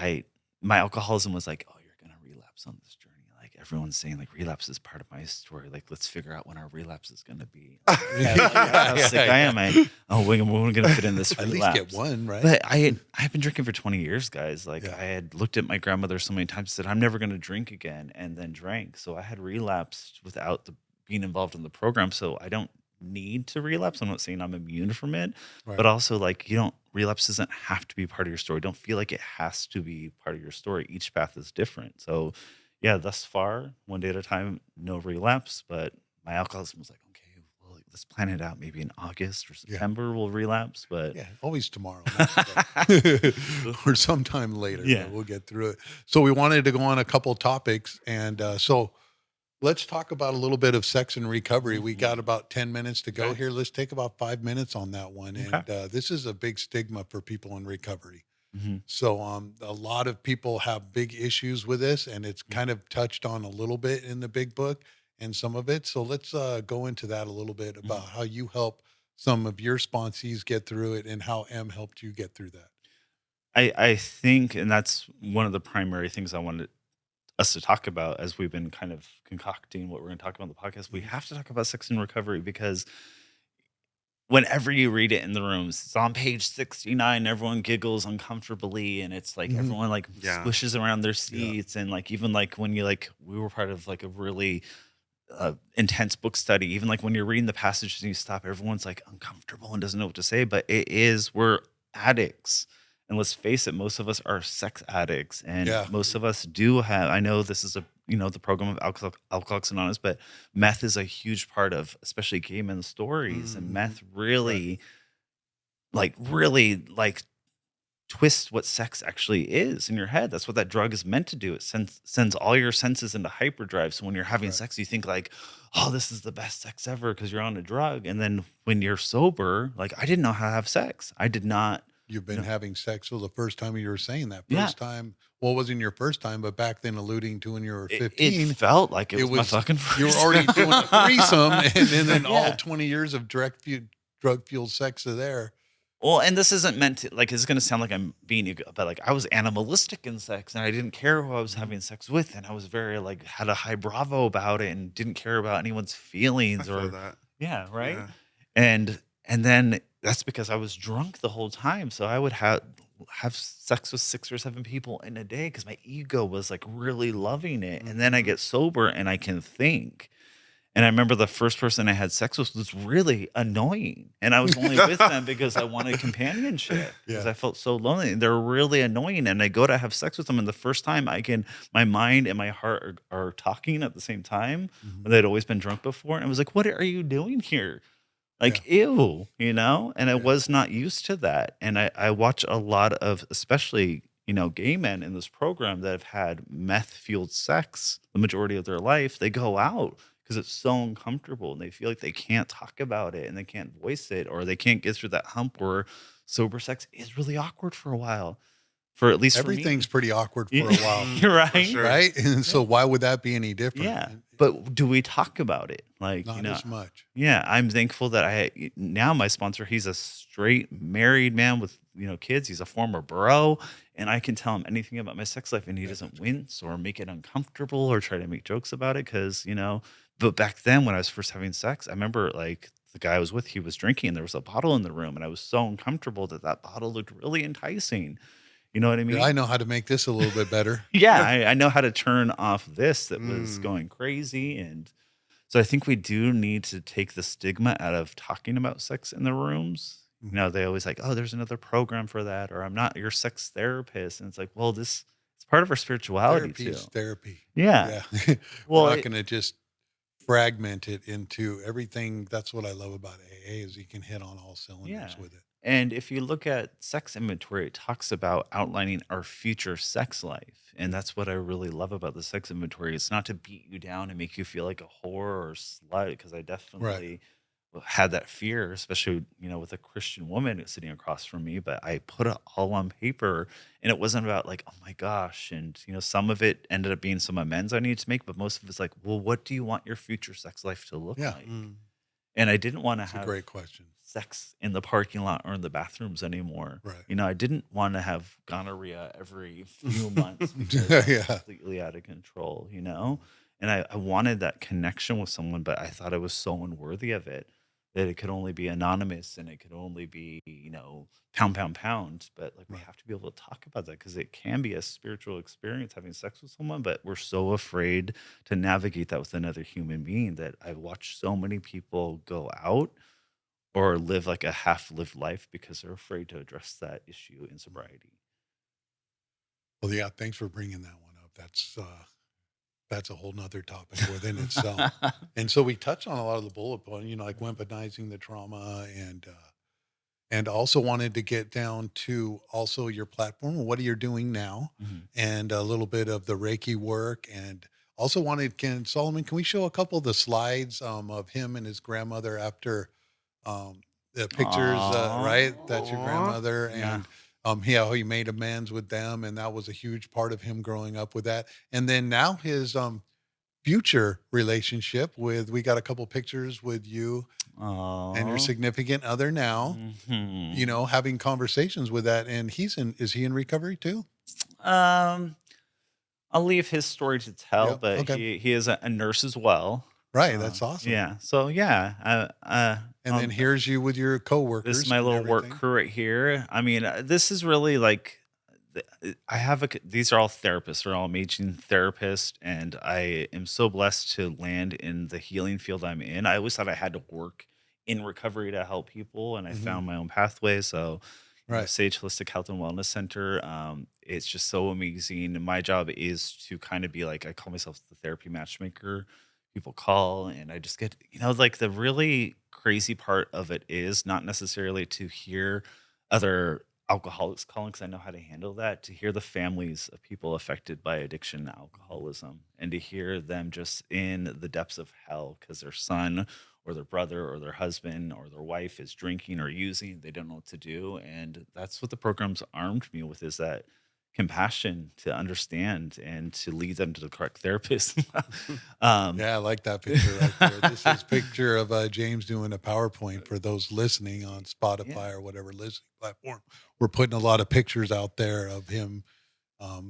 my alcoholism was like, oh, you're gonna relapse on this journey. Like everyone's saying, like relapse is part of my story. Like, let's figure out when our relapse is gonna be. Like, how sick I am. We're gonna fit in this At relapse. least get one, right? But I've been drinking for 20 years, guys. Like Yeah. I had looked at my grandmother so many times, said I'm never gonna drink again, and then drank. So I had relapsed without being involved in the program. So I don't need to relapse. I'm not saying I'm immune from it, Right. but also like relapse doesn't have to be part of your story. Don't feel like it has to be part of your story. Each path is different. So yeah, thus far, one day at a time, no relapse. But my alcoholism was like, okay, well, let's plan it out. Maybe in August or September we'll relapse. But Yeah, always tomorrow, not today. Or sometime later. Yeah. But we'll get through it. So we wanted to go on a couple topics, and so let's talk about a little bit of sex and recovery. We got about 10 minutes to go Okay. here. Let's take about 5 minutes on that one. And Okay. this is a big stigma for people in recovery. Mhm. So a lot of people have big issues with this, and it's kind of touched on a little bit in the big book and some of it. So let's go into that a little bit about how you help some of your sponsees get through it and how M helped you get through that. I think, and that's one of the primary things I wanted to us to talk about, as we've been kind of concocting what we're going to talk about on the podcast. We have to talk about sex in recovery, because whenever you read it in the rooms, it's on page 69. Everyone giggles uncomfortably, and it's like everyone like Yeah. swishes around their seats, and like even like when you like we were part of like a really intense book study. Even like when you're reading the passages and you stop, everyone's like uncomfortable and doesn't know what to say. But we're addicts. And let's face it, most of us are sex addicts, and Yeah. most of us do have. I know this is the program of Alcoholics Anonymous, but meth is a huge part of, especially gay men's stories, and meth really, really twist what sex actually is in your head. That's what that drug is meant to do. It sends all your senses into hyperdrive. So when you're having sex, you think like, oh, this is the best sex ever because you're on a drug. And then when you're sober, like, I didn't know how to have sex. I did not. You've been having sex for the first time you were saying that. Yeah. First time, well, it wasn't your first time, but back then alluding to when you were 15. It felt like it was my fucking first. You were already doing a threesome, and then all 20 years of drug-fueled sex are there. Well, and this isn't meant to, like, it's going to sound like I'm being, but like, I was animalistic in sex, and I didn't care who I was having sex with, and I was very like, had a high bravo about it, and didn't care about anyone's feelings I feel that. Yeah, right. Yeah. And then that's because I was drunk the whole time. So I would have sex with 6 or 7 people in a day because my ego was like really loving it. And then I get sober and I can think. And I remember the first person I had sex with was really annoying. And I was only with them because I wanted companionship, because I felt so lonely. And they're really annoying. And I go to have sex with them. And the first time my mind and my heart are talking at the same time. When they'd always been drunk before. And I was like, what are you doing here? Like, ew, and I was not used to that. And I watch a lot of, especially, gay men in this program that have had meth-fueled sex the majority of their life. They go out because it's so uncomfortable, and they feel like they can't talk about it, and they can't voice it, or they can't get through that hump where sober sex is really awkward for a while. For at least everything's for me. pretty awkward for a while. You're right. Sure. Right? And so why would that be any different? Yeah. But do we talk about it? Like, not as much. Yeah. I'm thankful that now my sponsor, he's a straight married man with, kids. He's a former bro. And I can tell him anything about my sex life, and he doesn't wince or make it uncomfortable or try to make jokes about it. Cause, but back then when I was first having sex, I remember like the guy I was with, he was drinking, and there was a bottle in the room, and I was so uncomfortable that bottle looked really enticing. You know what I mean? I know how to make this a little bit better. I know how to turn off this that was going crazy. And so I think we do need to take the stigma out of talking about sex in the rooms. They always like, oh, there's another program for that, or I'm not your sex therapist. And it's like, well, it's part of our spirituality too. Therapy. Yeah. Well, we're not going to just fragment it into everything. That's what I love about AA, is you can hit on all cylinders with it. And if you look at sex inventory, it talks about outlining our future sex life. And that's what I really love about the sex inventory. It's not to beat you down and make you feel like a whore or slut, because I definitely had that fear, especially, with a Christian woman sitting across from me. But I put it all on paper, and it wasn't about like, oh my gosh. And, some of it ended up being some amends I needed to make, but most of it's like, well, what do you want your future sex life to look like? And I didn't want to have a great question. Sex in the parking lot or in the bathrooms anymore. Right. I didn't want to have gonorrhea every few months because I was completely out of control, And I wanted that connection with someone, but I thought I was so unworthy of it, that it could only be anonymous, and it could only be, pound. But like, we have to be able to talk about that, because it can be a spiritual experience having sex with someone, but we're so afraid to navigate that with another human being, that I've watched so many people go out or live like a half-lived life because they're afraid to address that issue in sobriety. Well, yeah, thanks for bringing that one up. That's a whole nother topic within itself. And so we touched on a lot of the bullet points, like weaponizing the trauma, and also wanted to get down to also your platform, what are you doing now, and a little bit of the Reiki work, and also wanted, can we show a couple of the slides of him and his grandmother after the pictures, right? That's your grandmother, and how he made amends with them, and that was a huge part of him growing up with that. And then now his future relationship with, we got a couple pictures with you and your significant other now, having conversations with that. And is he in recovery too? I'll leave his story to tell, Yep. but Okay. he is a nurse as well. Right. That's awesome. Yeah. So yeah, And then here's you with your this is coworkers my and little work everything. crew right here. I mean, this is really like I have these are all therapists. They're all amazing therapists, and I am so blessed to land in the healing field I'm in. I always thought I had to work in recovery to help people, and I Hmm. found my own pathway. So, Right. Sage Holistic Health and Wellness Center, it's just so amazing. And my job is to kind of be like, I call myself the therapy matchmaker. People call, and I just get, like the really crazy part of it is not necessarily to hear other alcoholics calling, because I know how to handle that, to hear the families of people affected by addiction and alcoholism, and to hear them just in the depths of hell because their son or their brother or their husband or their wife is drinking or using, they don't know what to do. And that's what the program's armed me with, is that compassion to understand and to lead them to the correct therapist. um, Yeah, I like that picture right there. This is a picture of James doing a PowerPoint for those listening on yeah. Spotify or whatever listening platform. We're putting a lot of pictures out there of him,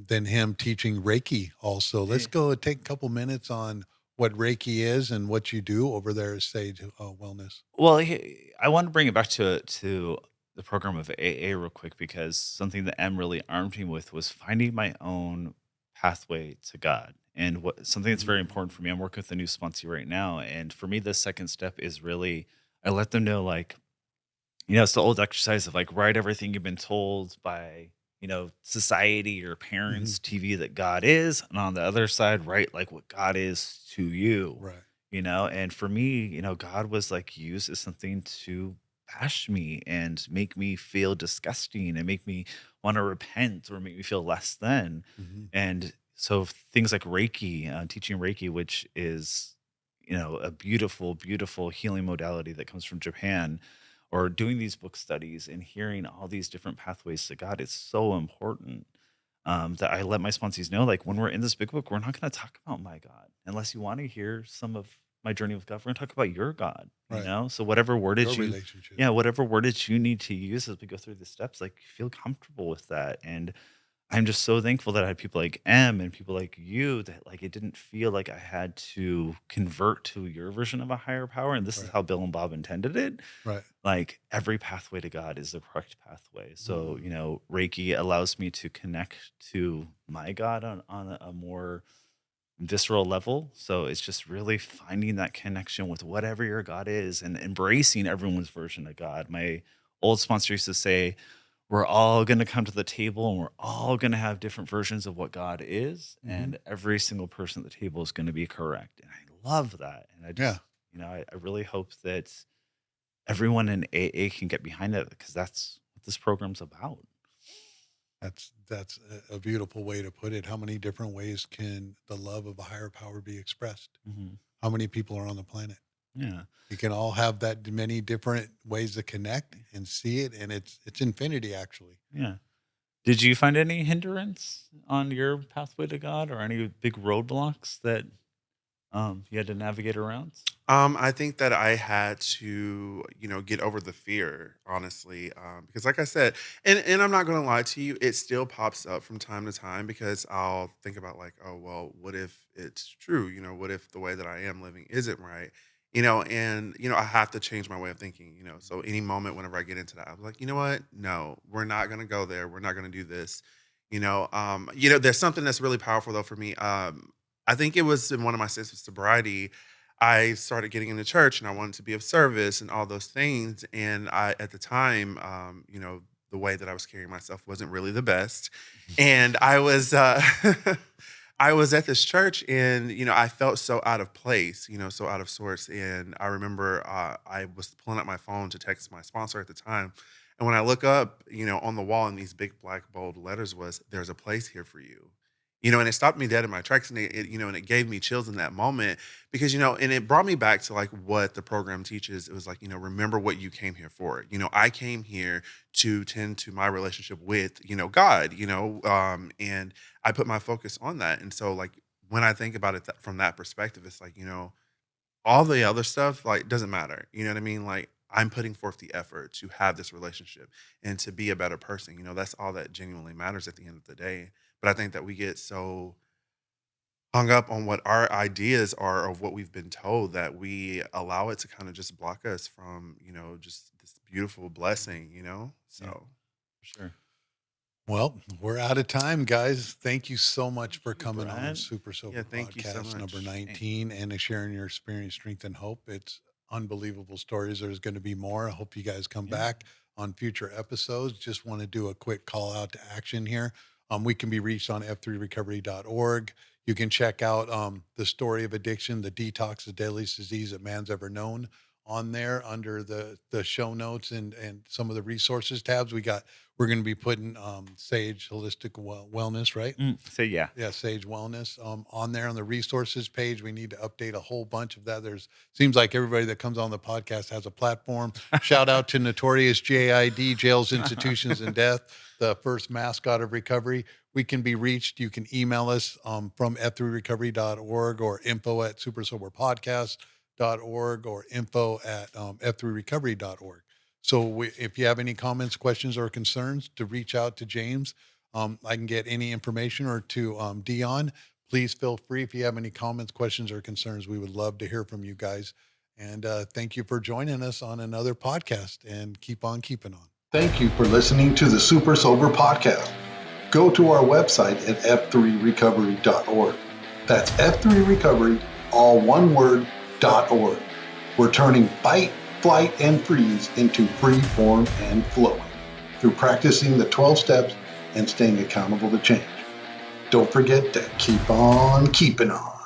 then him teaching Reiki also. Let's go take a couple minutes on what Reiki is and what you do over there at Sage Wellness. Well, I want to bring it back to the program of AA real quick, because something that M really armed me with was finding my own pathway to God. And what something that's Mhm. very important for me. I'm working with a new sponsor right now, and for me, the second step is really I let them know, like, it's the old exercise of like write everything you've been told by society, your Mhm. parents, TV, that God is, and on the other side, write like what God is to you. Right. And for me, God was like used as something to bash me and make me feel disgusting and make me want to repent or make me feel less than. Mhm. And so things like Reiki, teaching Reiki, which is, a beautiful, beautiful healing modality that comes from Japan, or doing these book studies and hearing all these different pathways to God, it's so important, that I let my sponsees know, like, when we're in this big book, we're not going to talk about my God unless you want to hear some of my journey with God. We're going to talk about your God, Right. So whatever Your wordage relationship. whatever wordage you need to use as we go through the steps, like, feel comfortable with that. And I'm just so thankful that I had people like M and people like you, that like it didn't feel like I had to convert to your version of a higher power. And this is Right. how Bill and Bob intended it. Right. Like, every pathway to God is the correct pathway. So, Mhm. Reiki allows me to connect to my God on a more visceral level. So it's just really finding that connection with whatever your God is and embracing everyone's version of God. My old sponsor used to say, we're all going to come to the table and we're all going to have different versions of what God is. Mhm. And every single person at the table is going to be correct. And I love that. And I Yeah. just, I really hope that everyone in AA can get behind it, because that's what this program's about. That's a beautiful way to put it. How many different ways can the love of a higher power be expressed? Hmm. How many people are on the planet? Yeah. You can all have that many different ways to connect and see it, and it's infinity actually. Yeah. Did you find any hindrance on your pathway to God, or any big roadblocks that you had to navigate around? I think that I had to, get over the fear, honestly, because, like I said, and I'm not gonna lie to you, it still pops up from time to time because I'll think about like, oh well, what if it's true? What if the way that I am living isn't right? And I have to change my way of thinking. So any moment whenever I get into that, I'm like, you know what? No, we're not gonna go there. We're not gonna do this. There's something that's really powerful though for me. I think it was in one of my sister's sobriety. I started getting into church and I wanted to be of service and all those things. And at the time, the way that I was carrying myself wasn't really the best. And I was, I was at this church and, I felt so out of place, so out of sorts. And I remember I was pulling up my phone to text my sponsor at the time. And when I look up, on the wall in these big black bold letters was, there's a place here for you. And it stopped me dead in my tracks, and and it gave me chills in that moment because, and it brought me back to like what the program teaches. It was like, remember what you came here for. I came here to tend to my relationship with, God, and I put my focus on that. And so, like, when I think about it from that perspective, it's like, all the other stuff, like, doesn't matter. You know what I mean? Like, I'm putting forth the effort to have this relationship and to be a better person. That's all that genuinely matters at the end of the day. But I think that we get so, hung up on what our ideas are of what we've been told, that we allow it to kind of just block us from, just this beautiful blessing, So Yeah. For sure. Well, we're out of time, guys. Thank you so much for Thank you, coming on Brett. Super Sober yeah, thank you so Podcast number much. 19 and sharing your experience, strength, and hope. It's unbelievable stories. There's going to be more. I hope you guys come Yeah. back on future episodes. Just want to do a quick call out to action here. We can be reached on f3recovery.org. You can check out the story of addiction, the detox, the deadliest disease that man's ever known on there under the show notes and some of the resources tabs. We're going to be putting Sage Holistic Wellness, right? So yeah. Yeah, Sage Wellness on there on the resources page. We need to update a whole bunch of that. Seems like everybody that comes on the podcast has a platform. Shout out to Notorious JID, Jails, Institutions, and Death, the first mascot of recovery. We can be reached. You can email us from f3recovery.org or info@supersoberpodcast.org or info@f3recovery.org. So if you have any comments, questions, or concerns, to reach out to James. I can get any information, or to Dion. Please feel free if you have any comments, questions, or concerns. We would love to hear from you guys. And thank you for joining us on another podcast, and keep on keeping on. Thank you for listening to the Super Sober Podcast. Go to our website at f3recovery.org. That's F3Recovery, all one word, .org. We're turning fight, flight, and freeze into free form and flowing through practicing the 12 steps and staying accountable to change. Don't forget to keep on keeping on.